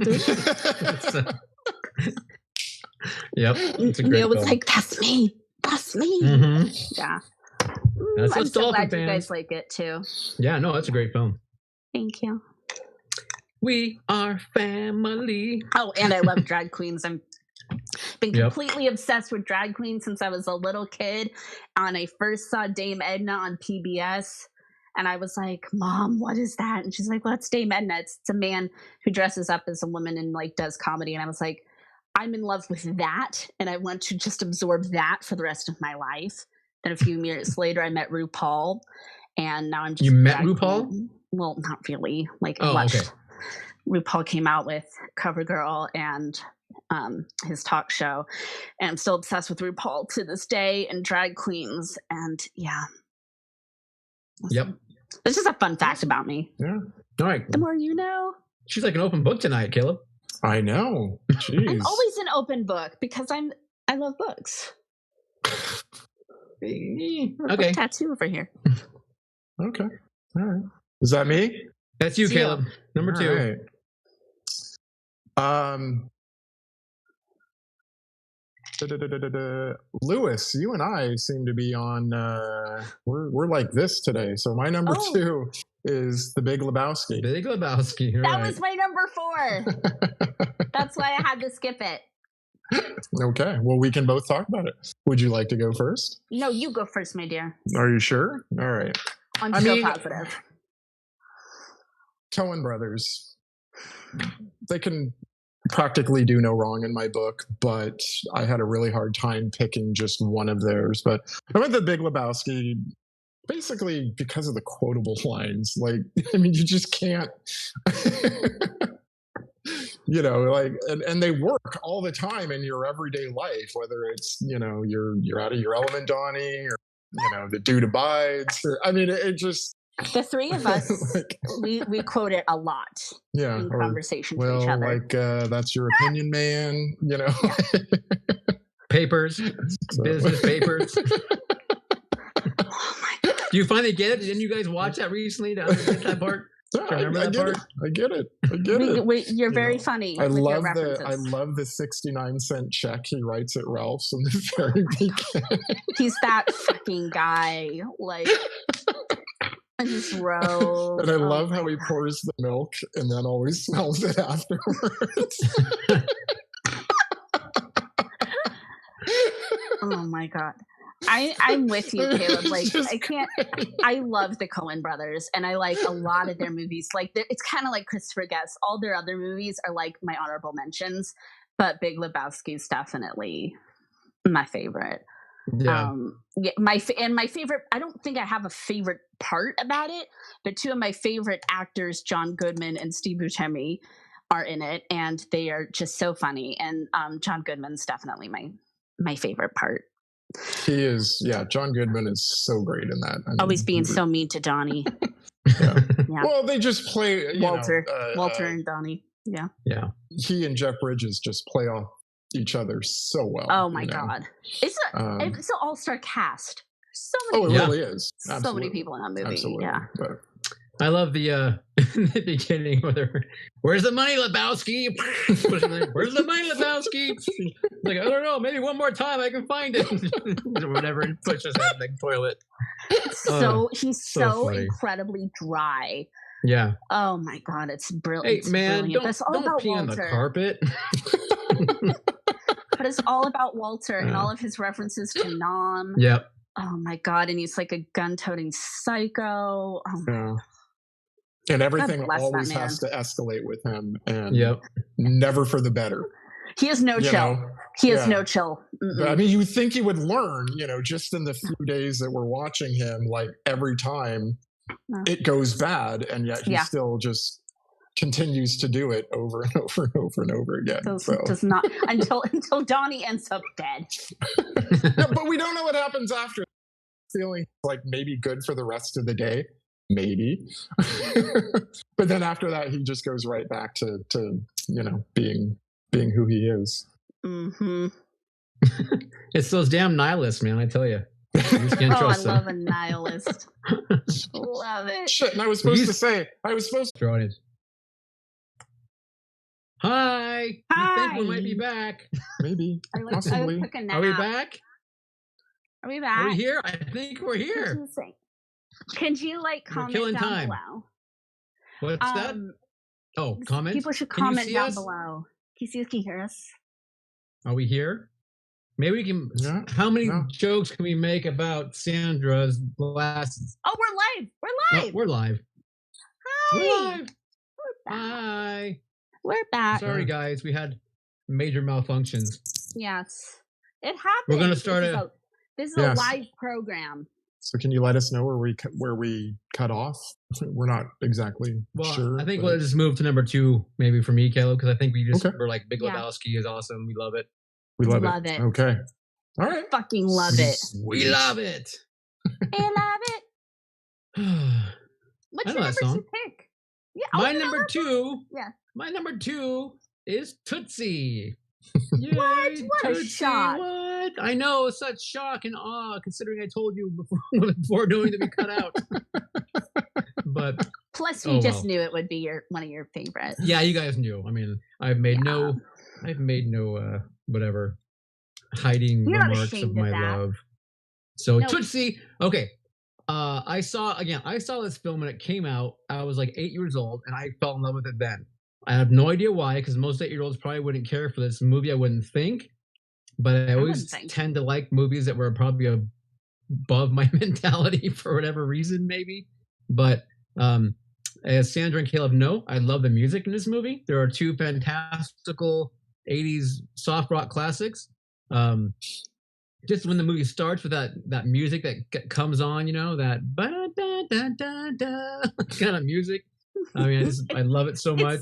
Yep. It's a great film. Like, that's me. That's me. Mm-hmm. Yeah. I'm so glad you guys like it too. Yeah, no, that's a great film. Thank you. We are family. Oh, and I love drag queens. I'm been completely obsessed with drag queens since I was a little kid. And I first saw Dame Edna on PBS. And I was like, Mom, what is that? And she's like, well, it's Dame Edna. It's a man who dresses up as a woman and does comedy. And I was like, I'm in love with that, and I want to just absorb that for the rest of my life. Then a few years later, I met RuPaul, and now I'm just. You met RuPaul? Well, not really. Like, Oh, okay. RuPaul came out with CoverGirl and his talk show, and I'm still obsessed with RuPaul to this day and drag queens. And yeah. Yep. This is a fun fact about me. Yeah. All right. The more you know. She's like an open book tonight, Caleb. I know. Jeez. I'm always an open book because I love books. Okay. Tattoo over here. Okay. All right. Is that me? That's you, Caleb. Number 2. Right. Lewis, you and I seem to be on. We're like this today. So my number 2 is The Big Lebowski. Big Lebowski. Right. That was my number 4. That's why I had to skip it. Okay. Well, we can both talk about it. Would you like to go first? No, you go first, my dear. Are you sure? All right. I'm so positive. Coen Brothers. They can practically do no wrong in my book, but I had a really hard time picking just one of theirs. But I went The Big Lebowski basically because of the quotable lines. Like, I mean, you just can't, you know, like, and they work all the time in your everyday life, whether it's, you know, you're out of your element, Donnie, or, you know, the dude abides. Or, I mean, it just, the three of us, like, we quote it a lot in conversation to each other. Like, that's your opinion, man, you know. Papers, business papers. Oh my God. Do you finally get it? Didn't you guys watch that recently to understand that part? I get it. You're very funny. I love the 69-cent check he writes at Ralph's in the very beginning. He's that fucking guy. Like, his robe. And I love how he pours the milk and then always smells it afterwards. Oh my God. I'm with you, Caleb. Like, I love the Coen Brothers, and I like a lot of their movies. Like, it's kind of like Christopher Guest. All their other movies are like my honorable mentions, but Big Lebowski is definitely my favorite. Yeah. My favorite. I don't think I have a favorite part about it, but two of my favorite actors, John Goodman and Steve Buscemi, are in it, and they are just so funny. And John Goodman's definitely my favorite part. He is, yeah. John Goodman is so great in that. I mean, always being so mean to Donnie. Yeah. Well, they just play Walter and Donnie. Yeah. He and Jeff Bridges just play off each other so well. Oh my God, it's an all-star cast. So many. Oh, it really is. Absolutely. So many people in that movie. Absolutely. Yeah. But I love the the beginning where where's the money, Lebowski? Where's the money, Lebowski? Like, I don't know, maybe one more time I can find it. Or whatever, and pushes that in the toilet. So he's so funny. Incredibly dry. Yeah. Oh my God, it's brilliant. Hey man, brilliant. don't pee on the carpet. But it's all about Walter and all of his references to Nom. Yep. Oh my God, and he's like a gun-toting psycho. Oh my God. And everything always has to escalate with him, and yep. Never for the better. He has no chill. He has no chill. But, I mean, you would think he would learn, just in the few days that we're watching him, like every time it goes bad, and yet he still just continues to do it over and over and over and over again. Does not until Donnie ends up dead. But we don't know what happens after. Feeling like maybe good for the rest of the day. Maybe. But then after that, he just goes right back to being who he is. Mm-hmm. It's those damn nihilists, man, I tell you. I love a nihilist. Love it. Shit, and I was supposed to Hi. You think we might be back? Maybe. Possibly. Are we back? Are we back? Are we here? I think we're here. Can you comment down below? What's that? Oh, comment? People should comment down below. Can you hear us? Are we here? Maybe we can. Yeah. How many jokes can we make about Sandra's glasses? Oh, we're live. No, we're live. Hi. We're live. We're back. Hi. We're back. Sorry, guys. We had major malfunctions. Yes. It happens. We're going to start This is Yes. a live program. So can you let us know where we cut off? We're not exactly sure. I think but- we'll just move to number 2, maybe for me, Caleb, because I think we just Okay. were like Big Yeah. Lebowski is awesome. We love it. We love it. Okay. All right. Fucking love it. We love it. I love it. What's I know your that number song. 2 pick? Yeah. My you know number that? 2. Yeah. My number 2 is Tootsie. Yay, What a Tootsie, shock. What? I know, such shock and awe, considering I told you before knowing that we cut out. But Plus, you just knew it would be one of your favorites. yeah, you guys knew. I mean, I've made no whatever hiding You're not remarks of ashamed my of that. love. So No. Tootsie, okay. I saw this film when it came out. I was like 8 years old, and I fell in love with it then. I have no idea why, because most 8-year-olds probably wouldn't care for this movie. I wouldn't think, but I always tend to like movies that were probably above my mentality for whatever reason, maybe. But as Sandra and Caleb know, I love the music in this movie. There are 2 fantastical 80s soft rock classics. Just when the movie starts with that music that comes on, that ba-da-da-da-da kind of music. I mean, I love it so much.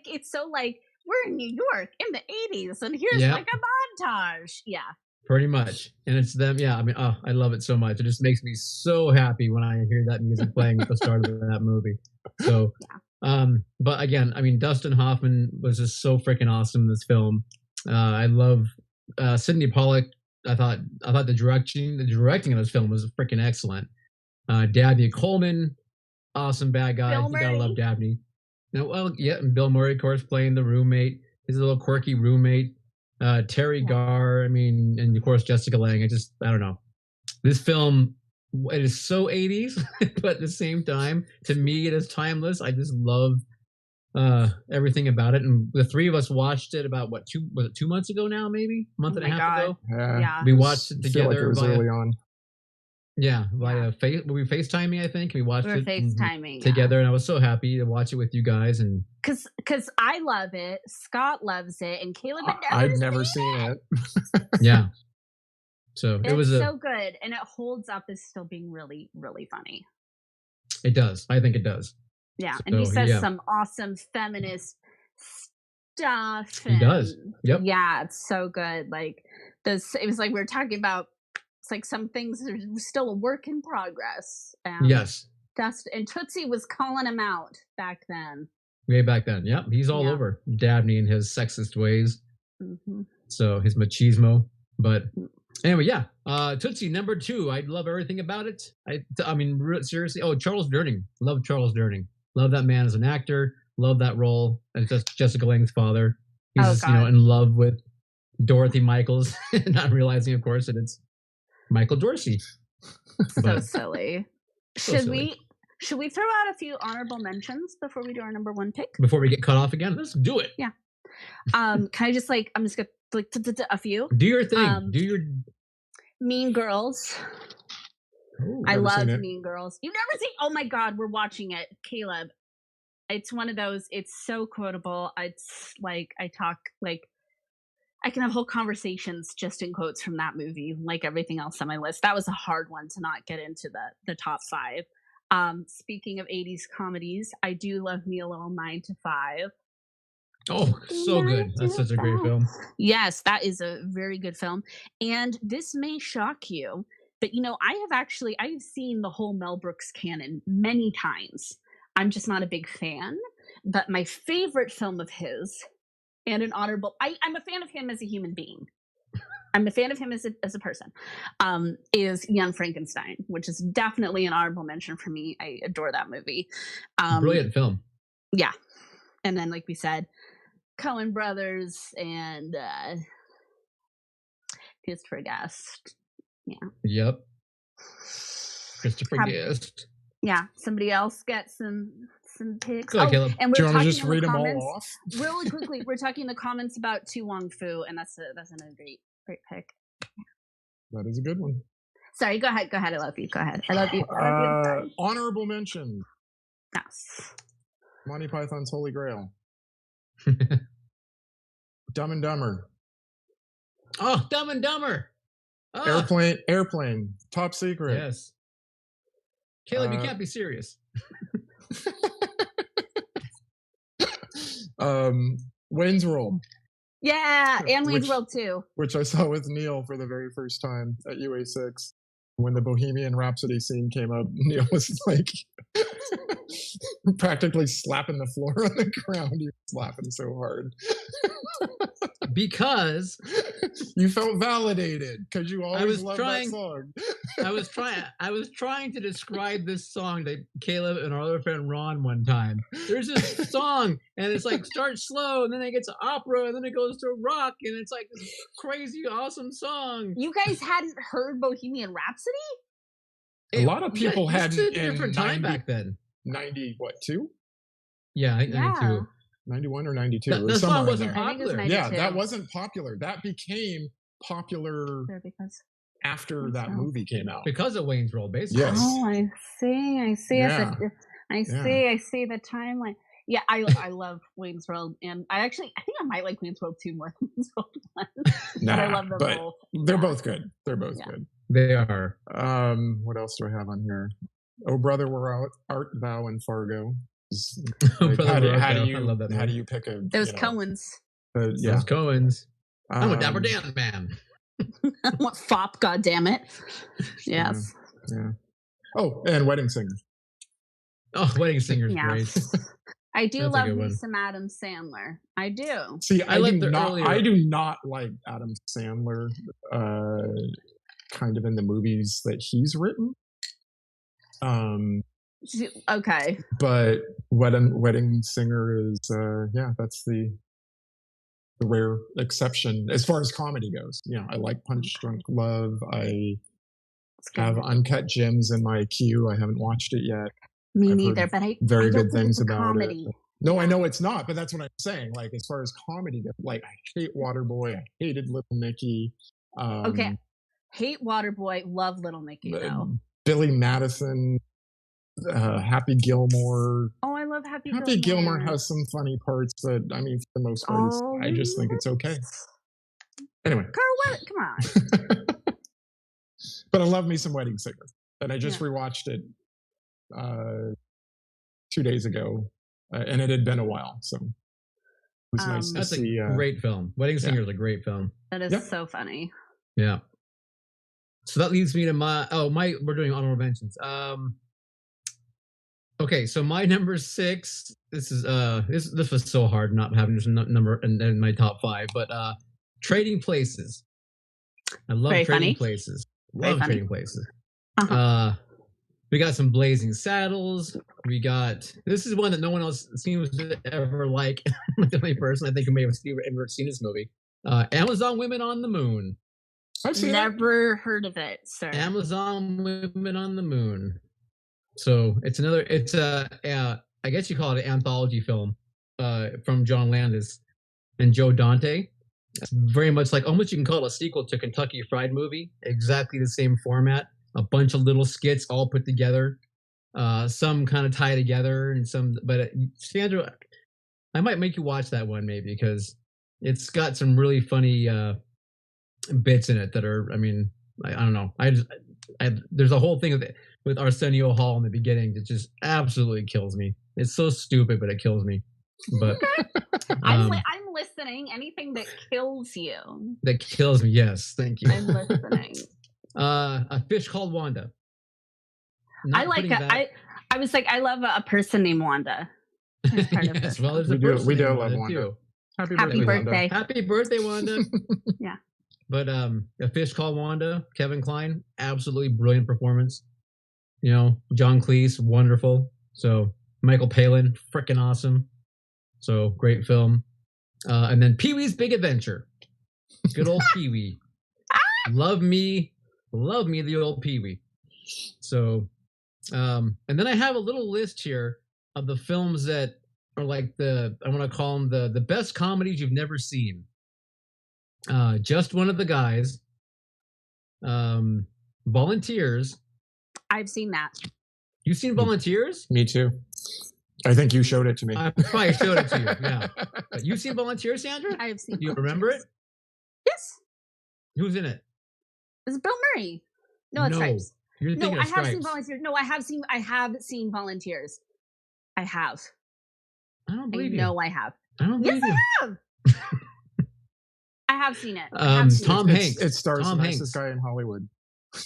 It's so like we're in New York in the 80s, and here's like a montage. Yeah. Pretty much. And it's them. Yeah. I mean, I love it so much. It just makes me so happy when I hear that music playing at the start of that movie. So, but again, I mean, Dustin Hoffman was just so freaking awesome in this film. I love Sidney Pollack. I thought the directing of this film was freaking excellent. Dabney Coleman, awesome bad guy. You gotta love Dabney. And Bill Murray, of course, playing the roommate. His little quirky roommate. Terry Garr, I mean, and of course Jessica Lange. I don't know. This film, it is so 80s, but at the same time, to me, it is timeless. I just love everything about it. And the 3 of us watched it about 2 months ago now, maybe a month and a half ago. Yeah, we watched it together. Like it was early on. Yeah, via were we FaceTiming? I think we watched it FaceTiming together, and I was so happy to watch it with you guys. And because I love it, Scott loves it, and Caleb had I'd never seen it. Yeah, so it's it was so good, and it holds up as still being really, really funny. It does. I think it does. Yeah, and he says some awesome feminist stuff. He does. Yep. Yeah, it's so good. Like this, it was like we were talking about. It's like some things are still a work in progress. Yes. And Tootsie was calling him out back then. Way back then. Yep. He's all over Dabney and his sexist ways. Mm-hmm. So his machismo. But anyway, yeah. Tootsie, number 2. I love everything about it. I mean, seriously. Oh, Charles Durning. Love Charles Durning. Love that man as an actor. Love that role as Jessica Lange's father. He's just, in love with Dorothy Michaels, not realizing, of course, that it's Michael Dorsey. So silly. Should we throw out a few honorable mentions before we do our number 1 pick? Before we get cut off again? Let's do it. Yeah. Can I just I'm just gonna a few. Do your thing. Do your Mean Girls. Ooh, I love Mean Girls. You've never seen? Oh my God, we're watching it, Caleb. It's one of those. It's so quotable. It's like I can have whole conversations just in quotes from that movie, like everything else on my list. That was a hard one to not get into the top 5. Speaking of 80s comedies, I do love me a little 9 to 5. Oh, so good. That's such a great film. Yes, that is a very good film. And this may shock you, but I've seen the whole Mel Brooks canon many times. I'm just not a big fan. But my favorite film of his, and an honorable, I'm a fan of him as a human being. I'm a fan of him as a person, is Young Frankenstein, which is definitely an honorable mention for me. I adore that movie. Brilliant film. Yeah. And then, like we said, Coen Brothers and Christopher Guest. Yeah. Yep. Christopher Guest. Yeah. Somebody else get some picks. Go ahead, Caleb. And do we're you want to talking just in read the them comments, all off? really quickly. We're talking in the comments about Tu Wong Fu, and that's a great pick. That is a good one. Sorry, go ahead. I love you. Go ahead. I love you. Honorable mention. Yes. Monty Python's Holy Grail. Dumb and Dumber. Oh, Dumb and Dumber. Ah, Airplane, Top Secret. yes. Caleb, you can't be serious. Wayne's World. Yeah, and Wayne's World too. Which I saw with Neil for the very first time at UA6. When the Bohemian Rhapsody scene came up, Neil was like practically slapping the floor on the ground. He was laughing so hard. Because you felt validated because you always loved that song. I was trying to describe this song to Caleb and our other friend Ron one time. There's this song and it's like starts slow and then it gets opera and then it goes to rock and it's like this crazy awesome song. You guys hadn't heard Bohemian Rhapsody? A lot of people hadn't. It's a different time back then. 92? Yeah, 92. 91 or 92. That song wasn't I think it was popular. 92. Yeah, that wasn't popular. That became popular after that movie came out. Because of Wayne's World, basically. Yes. Oh, I see. Yeah. I see the timeline. Yeah, I love Wayne's World, and I think I might like Wayne's World 2 more than Wayne's World 1. Nah, but I love them both. They're both good. They're both good. They are. What else do I have on here? Oh, Brother, Where Art Thou in Fargo. Like, how do you pick a those Coens? Yeah, those Coens. I'm a Dapper Dan man. What fop? God damn it! Yes. Yeah. Oh, and Wedding Singer. Oh, Wedding Singer's great. I do love me some Adam Sandler. I do. See, I do not like Adam Sandler. Kind of in the movies that he's written. Okay. But Wedding Singer is that's the rare exception as far as comedy goes. Yeah, I like Punch Drunk Love. I have Uncut Gems in my queue. I haven't watched it yet. Me neither, but I don't good things about comedy. It. No, I know it's not, but that's what I'm saying. Like as far as comedy goes, like I hate Waterboy. I hated Little Nicky. Okay. Hate Waterboy, love Little Nicky though. Billy Madison, Happy Gilmore. Oh, I love Happy Gilmore. Happy Gilmore has some funny parts, but I mean, for the most part, I just think it's okay. Anyway, Carl, come on. But I love me some Wedding Singer, and I just rewatched it 2 days ago, and it had been a while, so it was nice to see. That's a great film. Wedding Singer is a great film. That is so funny. Yeah. So that leads me to we're doing honorable mentions. Okay, so my number 6, this was so hard not having this number in my top 5, but Trading Places. I love Trading Places. Love Trading Places. Uh-huh. We got some Blazing Saddles. This is one that no one else seems to ever like. I'm the only person I think who may have ever seen this movie. Amazon Women on the Moon. I've seen Never heard of it, sir. Amazon Women on the Moon. So it's I guess you call it an anthology film from John Landis and Joe Dante. It's very much like, almost you can call it a sequel to Kentucky Fried Movie. Exactly the same format. A bunch of little skits all put together. Some kind of tie together and some, but Sandra, I might make you watch that one maybe because it's got some really funny bits in it that are, I mean, I don't know. There's a whole thing with Arsenio Hall in the beginning that just absolutely kills me. It's so stupid, but it kills me. But I'm listening. Anything that kills you. That kills me. Yes, thank you. I'm listening. A Fish Called Wanda. I was like, I love a person named Wanda. Yes, well, there's we do love Wanda too. Happy birthday. Happy birthday, Wanda. Yeah. But A Fish Called Wanda, Kevin Kline, absolutely brilliant performance. You know, John Cleese, wonderful. So Michael Palin, freaking awesome. So great film. And then Pee-wee's Big Adventure. Good old Pee-wee. Love me the old Pee-wee. So, and then I have a little list here of the films that are like I want to call them the best comedies you've never seen. Just One of the Guys. Volunteers. I've seen that. You've seen Volunteers? Me too. I think you showed it to me. I probably showed it to you. Yeah. You've seen Volunteers, Sandra? I have seen. Do you remember it? Yes. Who's in it? Is it Bill Murray? No, it's No, Stripes. you're No, thinking I of have seen Stripes. Volunteers. No, I have seen Volunteers. I have. I don't I believe you. know I have. I don't Yes, believe you. I have. I have seen it. I have seen Tom it. Hanks. It stars Tom the nicest Hanks. guy in Hollywood.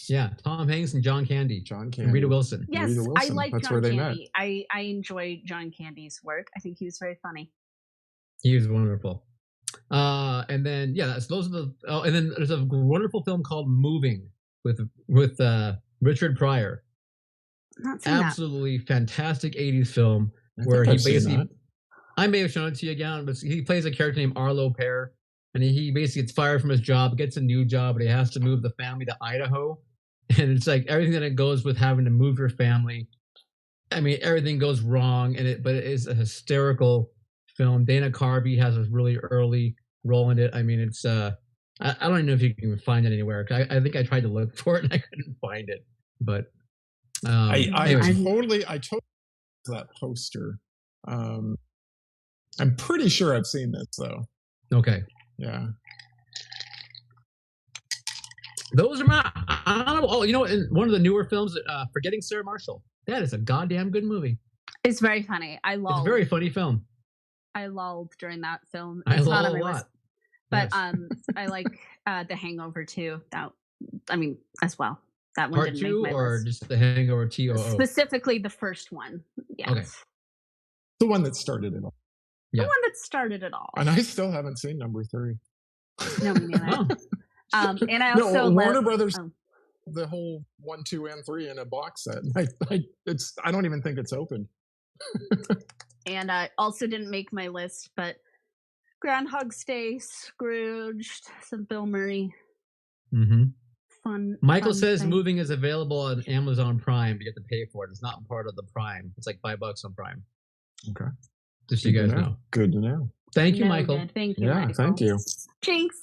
Yeah, Tom Hanks and John Candy. John Candy. And Rita Wilson. Yes, Rita I Wilson. like That's John where they Candy. I enjoy John Candy's work. I think he was very funny. He was wonderful. And then those are the. Oh, and then there's a wonderful film called Moving with Richard Pryor. Not seen Absolutely fantastic 80s film I where think he I've seen basically. that. I may have shown it to you again, but he plays a character named Arlo Pear, and he basically gets fired from his job, gets a new job, but he has to move the family to Idaho. And it's like everything that it goes with having to move your family. I mean, everything goes wrong, but it is a hysterical film. Dana Carvey has a really early role in it. I mean, it's I don't even know if you can find it anywhere. I think I tried to look for it and I couldn't find it. But I anyway. totally that poster. I'm pretty sure I've seen this though. Okay. Yeah. Those are my honorable. Oh, you know what? In one of the newer films, Forgetting Sarah Marshall. That is a goddamn good movie. It's very funny. I lulled. It's a very funny film. I lulled during that film. I It's lull not on a my lot. list. But Yes. I like The Hangover too. That, I mean, as well. That one Part didn't 2 make my or list. just The Hangover TOO? Specifically the first one. Yes. Okay. The one that started it all. The Yeah. one that started it all. And I still haven't seen number 3. No, me neither. Oh, And I also Warner love- Brothers, oh. the whole 1, 2, and 3 in a box set. I don't even think it's open. And I also didn't make my list, but Groundhog's Day, Scrooged, some Bill Murray. mm-hmm. Fun. Michael fun says thing. Moving is available on Amazon Prime, but you have to pay for it. It's not part of the Prime. It's like $5 on Prime. Okay. Just so you guys know. Good to know. Thank you, No, Michael. good. Thank you, Yeah, Michael. thank you. Jinx.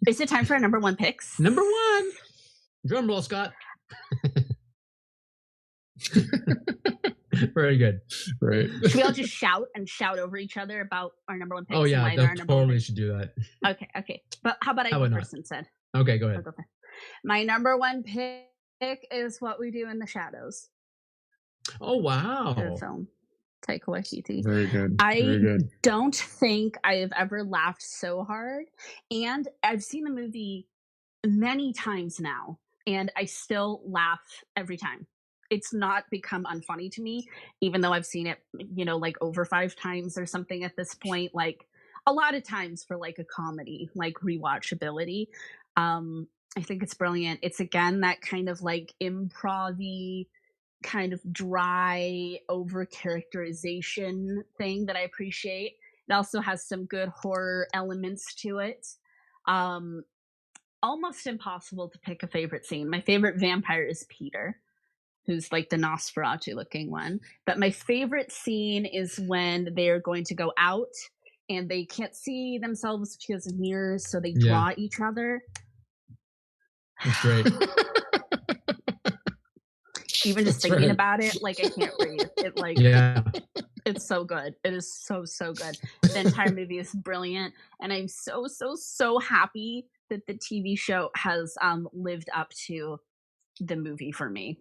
Is it time for our number 1 picks? Number 1. Drum roll, Scott. Very good. Right. Should we all just shout over each other about our number 1 picks? Oh and yeah, why they're our that number one totally picks? should do that. Okay. But how about I How go about first instead? Okay, go ahead. I'll go first. My number 1 pick is What We Do in the Shadows. Oh wow. The film. Taika Waititi. Very good. I Very good. don't think I have ever laughed so hard. And I've seen the movie many times now, and I still laugh every time. It's not become unfunny to me, even though I've seen it, like over 5 times or something at this point. Like a lot of times for like a comedy, like rewatchability. I think it's brilliant. It's again that kind of like improv-y, kind of dry over characterization thing that I appreciate. It also has some good horror elements to it. Almost impossible to pick a favorite scene. My favorite vampire is Peter, who's like the Nosferatu looking one. But my favorite scene is when they're going to go out and they can't see themselves because of mirrors, so they draw each other. That's great. Even just That's thinking right. about it, like I can't breathe. It like Yeah. it's so good. It is so good. The entire movie is brilliant, and I'm so happy that the TV show has lived up to the movie for me.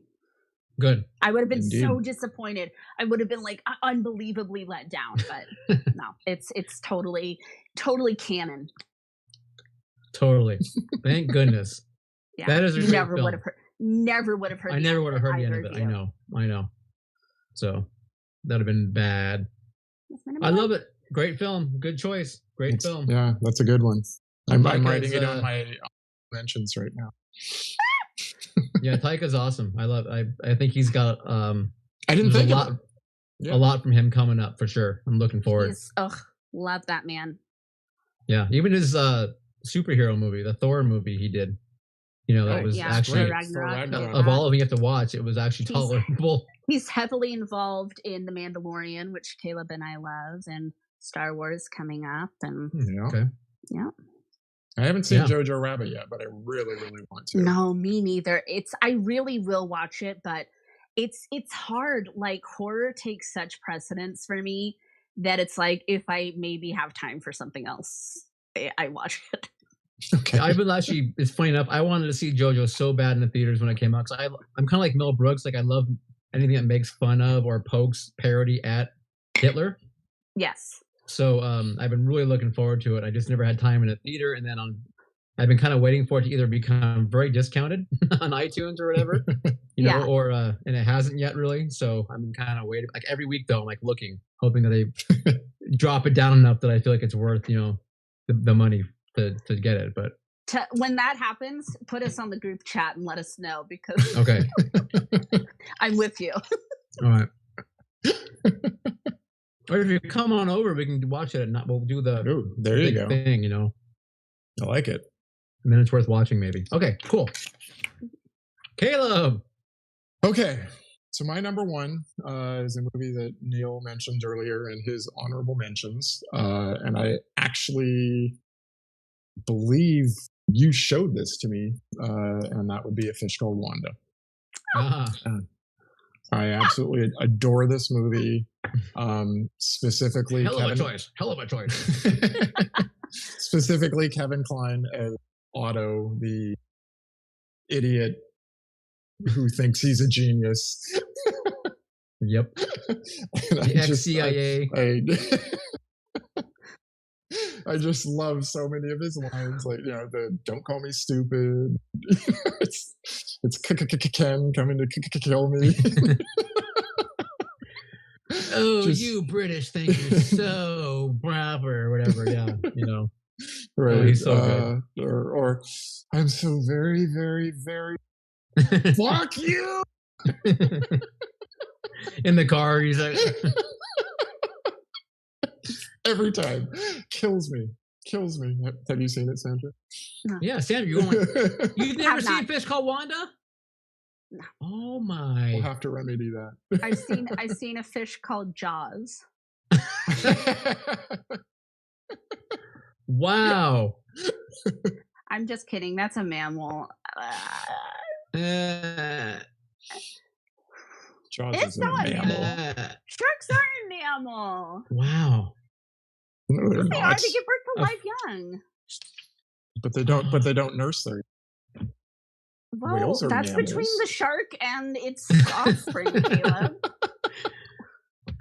Good. I would have been so Indeed. disappointed. I would have been like unbelievably let down, but no, it's totally canon. Totally. Thank goodness. Yeah, That is a you great never film. would have heard. Never would have heard. I the never end would have heard the end either of it. you. I know. So that'd have been bad. That's my number I one. love it. Great film. Good choice. Great film. Yeah, that's a good one. I'm Taika's, writing it on my mentions right now. Yeah, Taika's awesome. I think he's got I didn't there's think a of lot it. Yeah. a lot from him coming up for sure. I'm looking forward. He's, love that man. Yeah, even his superhero movie, the Thor movie he did. That was yeah, actually Thor Ragnarok. of all of them you have to watch, it was actually tolerable. He's heavily involved in The Mandalorian, which Caleb and I love, and Star Wars coming up, and Yeah. Okay. yeah. I haven't seen Yeah. Jojo Rabbit yet, but I really, really want to. No, me neither. I really will watch it, but it's hard. Like horror takes such precedence for me that it's like if I maybe have time for something else, I watch it. Okay. I've been actually. It's funny enough. I wanted to see JoJo so bad in the theaters when it came out because I'm kind of like Mel Brooks. Like I love anything that makes fun of or pokes parody at Hitler. Yes. So I've been really looking forward to it. I just never had time in a theater, and then I've been kind of waiting for it to either become very discounted on iTunes or whatever, you know, or and it hasn't yet really. So I'm kind of waiting. Like every week though, I'm like looking, hoping that they drop it down enough that I feel like it's worth, you know, the money to get it. But when that happens, put us on the group chat and let us know because okay, I'm with you. All right. Or if you come on over, we can watch it. We'll do the there you go thing. You know, I like it. And then it's worth watching, maybe. Okay, cool. Caleb. Okay, so my number one is a movie that Neil mentioned earlier in his honorable mentions, and I actually believe you showed this to me, and that would be A Fish Called Wanda. I absolutely adore this movie. Specifically, Hell of a choice. Specifically, Kevin Kline as Otto, the idiot who thinks he's a genius. Yep. The ex-CIA. I just love so many of his lines, like, you know, the "Don't call me stupid." It's Ken coming to kill me. Oh, you British think you're so proper, or whatever. Yeah, you know. Right. Oh, he's so good. Or I'm so very, very, very fuck you. In the car, he's like. Every time. Kills me. Have you seen it, Sandra? No. Yeah, Sandra, you've never seen Fish Called Wanda? No. Oh my. We'll have to remedy that. I've seen A Fish Called Jaws. Wow. I'm just kidding. That's a mammal. Jaws it's is a mammal. Sharks are an mammal. Wow. No, they're they not. are. They give birth to live young. But they don't nurse their. Well, Whales are that's mammals. between the shark and its offspring, Caleb.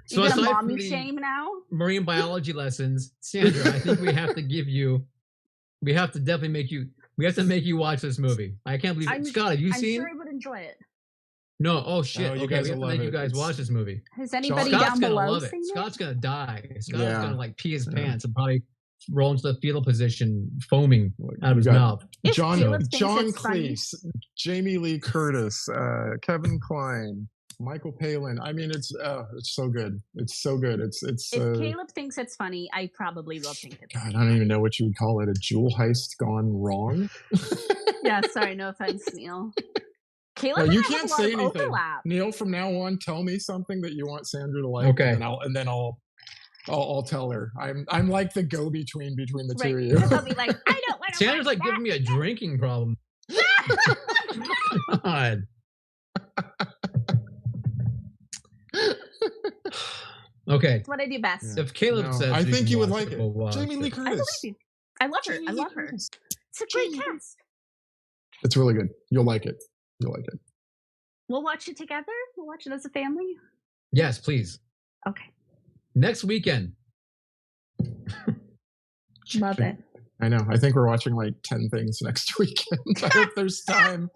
So you gonna aside mommy from shame now? Marine biology lessons, Sandra, I think we have to definitely make you watch this movie. I can't believe it. Scott, have you seen? I'm sure I would enjoy it. No, oh shit. You okay, guys we have to will make love you it. guys watch this movie. Has anybody Scott's down gonna below love it. seen Scott's gonna die. Scott's Yeah. gonna like pee his pants and probably roll into the fetal position, foaming out of his mouth. If John Caleb thinks it's funny- Cleese, Jamie Lee Curtis, Kevin Kline, Michael Palin. I mean, it's so good. It's so good. It's. If Caleb thinks it's funny, I probably will think it's God, funny. I don't even know what you would call it. A jewel heist gone wrong. Yeah, sorry, no offense, Neil. Caleb, No, and you I have can't a lot say of anything. overlap. Neil, from now on, tell me something that you want Sandra to like, Okay. and then I'll tell her. I'm like the go-between between the two of you. Because I'll be like, I don't want to. Sandra's like giving me a drinking problem. God. Okay. It's what I do best. Yeah. If Caleb says, I we think can you would watch like it. we'll watch Jamie Lee I believe Curtis. you. I love her. I love her. Curtis. It's a great cast. It's really good. You'll like it. We'll watch it together. We'll watch it as a family. Yes, please. Okay. Next weekend. Love it. I know. I think we're watching like 10 things next weekend. I hope there's time.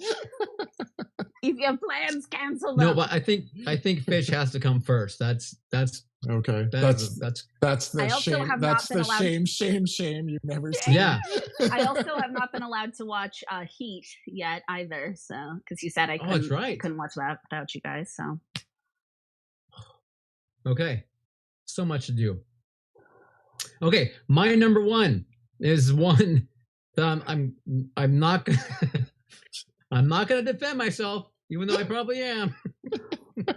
If your plans cancel them. No, but I think Fish has to come first. That's Okay. that's That's the I also shame. have That's not been the allowed- shame you've never seen. yeah. I also have not been allowed to watch Heat yet either. So, because you said I Oh, that's right. couldn't watch that without you guys. So, Okay. So much to do. Okay, my number one is one that I'm not I'm not gonna defend myself, even though I probably am.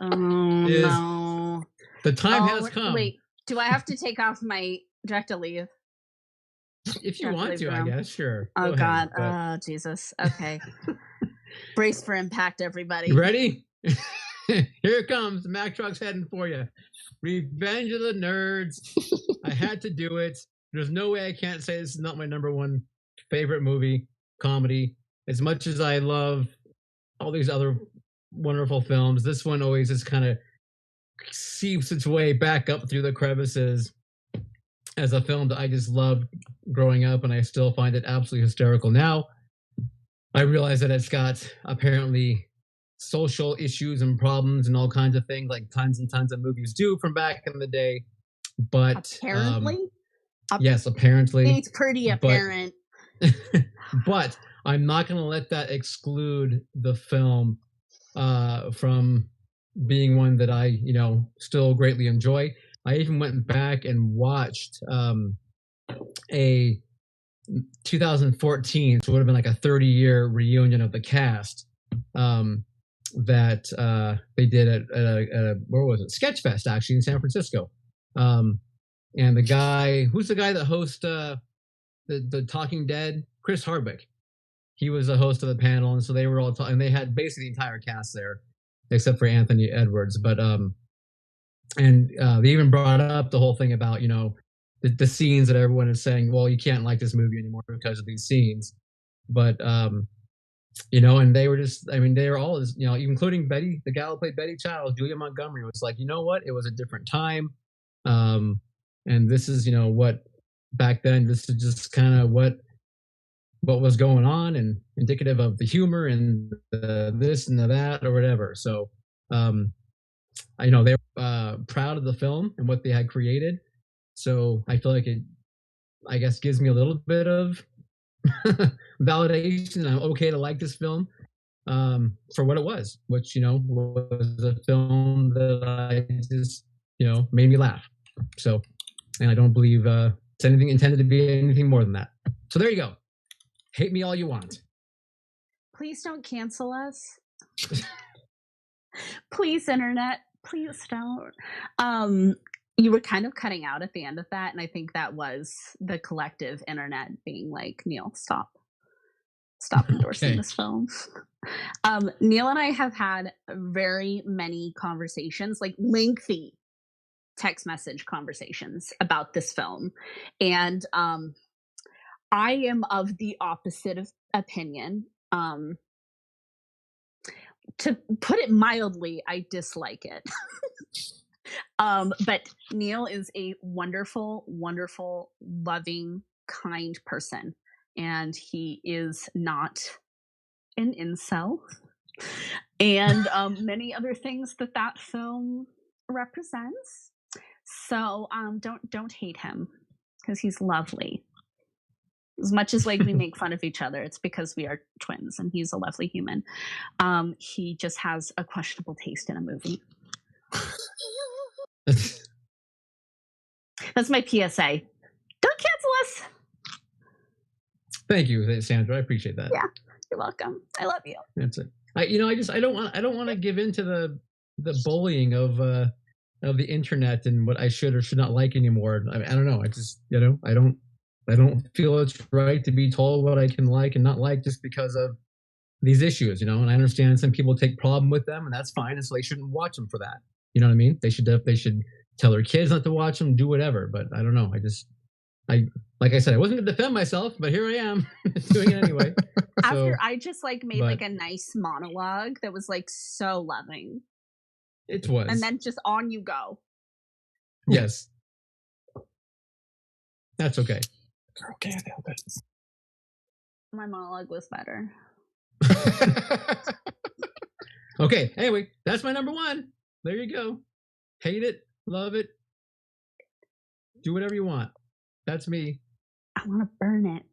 oh Is- no. The time has come. Wait, do I have to take off my director leave? If you Director want leave to, I room. guess, sure. Oh Go God. ahead, Oh Jesus. Okay. Brace for impact, everybody. you ready? Here it comes. The Mack truck's heading for you. Revenge of the Nerds. I had to do it. There's no way I can't say this is not my number one favorite movie, comedy. As much as I love all these other wonderful films, this one always just kind of seeps its way back up through the crevices as a film that I just loved growing up, and I still find it absolutely hysterical now. I realize that it's got apparently social issues and problems and all kinds of things like tons and tons of movies do from back in the day. But apparently, yes, apparently, it's pretty apparent. But I'm not going to let that exclude the film from being one that I, still greatly enjoy. I even went back and watched a 2014, so it would have been like a 30-year reunion of the cast that they did at where was it? Sketchfest, actually, in San Francisco. And the guy, who's the guy that hosts the Talking Dead? Chris Hardwick. He was the host of the panel, and so they were all talking. They had basically the entire cast there, except for Anthony Edwards. But they even brought up the whole thing about the scenes that everyone is saying, well, you can't like this movie anymore because of these scenes. But and they were just, they were all, including Betty, the gal who played Betty Childs, Julia Montgomery, was like, you know what? It was a different time. And this is, what back then, this is just kind of what was going on and indicative of the humor and this and the that or whatever. So, I know they were proud of the film and what they had created. So I feel like it, I guess, gives me a little bit of validation. I'm okay to like this film for what it was, which, was a film that I just, made me laugh. So, and I don't believe it's anything intended to be anything more than that. So there you go. Hate me all you want. Please don't cancel us. Please, internet. Please don't. You were kind of cutting out at the end of that, and I think that was the collective internet being like, Neil, stop endorsing this film. Neil and I have had very many conversations, like lengthy text message conversations about this film, and I am of the opposite of opinion. To put it mildly, I dislike it. But Neil is a wonderful, wonderful, loving, kind person. And he is not an incel. And many other things that film represents. So don't hate him, because he's lovely. As much as we make fun of each other, it's because we are twins and he's a lovely human. He just has a questionable taste in a movie. That's my PSA. Don't cancel us. Thank you, Sandra. I appreciate that. Yeah, you're welcome. I love you. That's it. I don't want to give into the bullying of the internet and what I should or should not like anymore. I don't know. I just I don't feel it's right to be told what I can like and not like just because of these issues, and I understand some people take problem with them, and that's fine, and so they shouldn't watch them for that. You know what I mean? They should tell their kids not to watch them, do whatever. But I don't know. Like I said, I wasn't going to defend myself, but here I am doing it anyway. After I just made a nice monologue that was so loving. It was. And then just on you go. Yes. That's okay. Okay, I nailed it. My monologue was better. Okay. Anyway, that's my number one. There you go. Hate it, love it, do whatever you want. That's me. I want to burn it.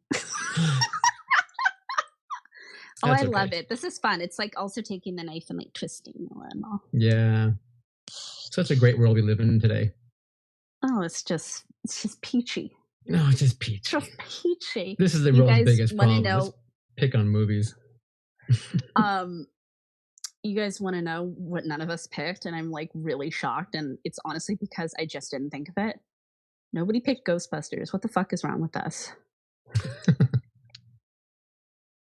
Oh, I love it. This is fun. It's also taking the knife and twisting and all. Yeah. Such a great world we live in today. Oh, it's just peachy. No, it's just peachy. Just peachy. This is the world's biggest problem. Let's pick on movies. You guys want to know what none of us picked, and I'm really shocked, and it's honestly because I just didn't think of it. Nobody picked Ghostbusters. What the fuck is wrong with us?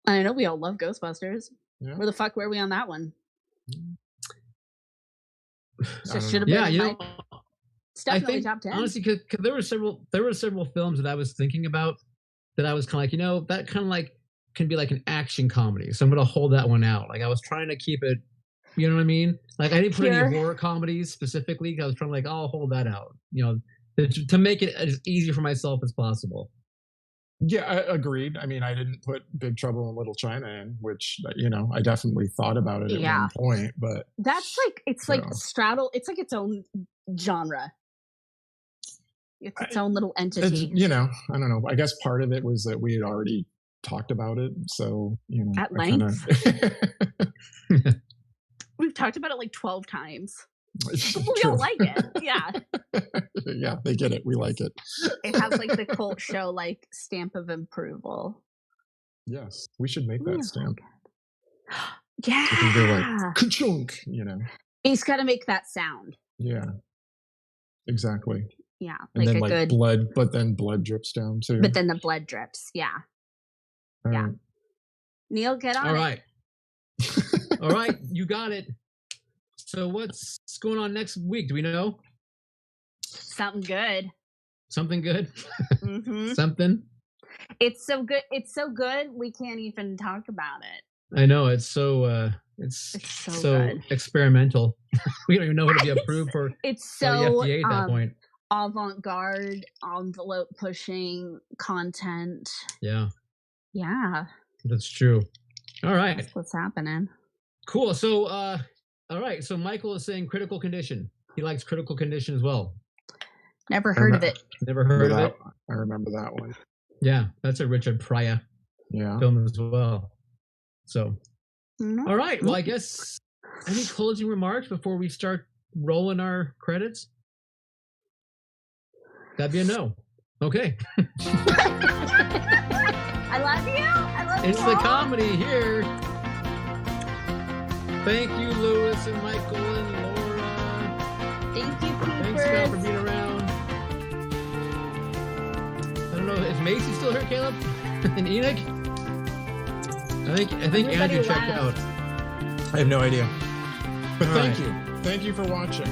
I know we all love Ghostbusters. Yeah. Where the fuck were we on that one? Just should have been. It's definitely top 10. Honestly, because there were several films that I was thinking about that I was kind of like, you know, that kind of like can be like an action comedy. So I'm going to hold that one out. Like I was trying to keep it, you know what I mean? Like I didn't put any horror comedies specifically. I was trying to like, I'll hold that out, you know, to make it as easy for myself as possible. Yeah, agreed. I mean, I didn't put Big Trouble in Little China in, which, you know, I definitely thought about it at one point, but that's like, it's like straddle. It's like its own genre. It's its own little entity. You know, I don't know. I guess part of it was that we had already talked about it. So, you know, at length. We've talked about it like 12 times. We don't like it. Yeah. Yeah, they get it. We like it. It has like the cult show like stamp of approval. Yes, we should make that stamp. Yeah. We can go like ka-chunk, you know. He's got to make that sound. Yeah. Exactly. Yeah, and like then like good blood, but then blood drips down too. But then the blood drips. Yeah. Yeah. Neil, get on. All right. All right, you got it. So what's going on next week? Do we know? Something good. Something good? Mm-hmm. Something? It's so good. It's so good. We can't even talk about it. I know. It's so so experimental. We don't even know what to be approved for. It's so the FDA at that point. Avant-garde, envelope pushing content. Yeah. Yeah. That's true. All right. That's what's happening. Cool. So all right. So Michael is saying Critical Condition. He likes Critical Condition as well. Never heard of it. Never heard of it. I remember that one. Yeah, that's a Richard Pryor film as well. So, all right. Well, I guess any closing remarks before we start rolling our credits? That'd be a no. Okay. I love you. I love you. It's the comedy here. Thank you, Lewis and Michael and Laura. Thank you, Cooper. Thanks, Scott, for being around. I don't know, is Macy still here, Caleb? And Enoch? I think Andrew checked out. I have no idea. But thank you. Thank you for watching.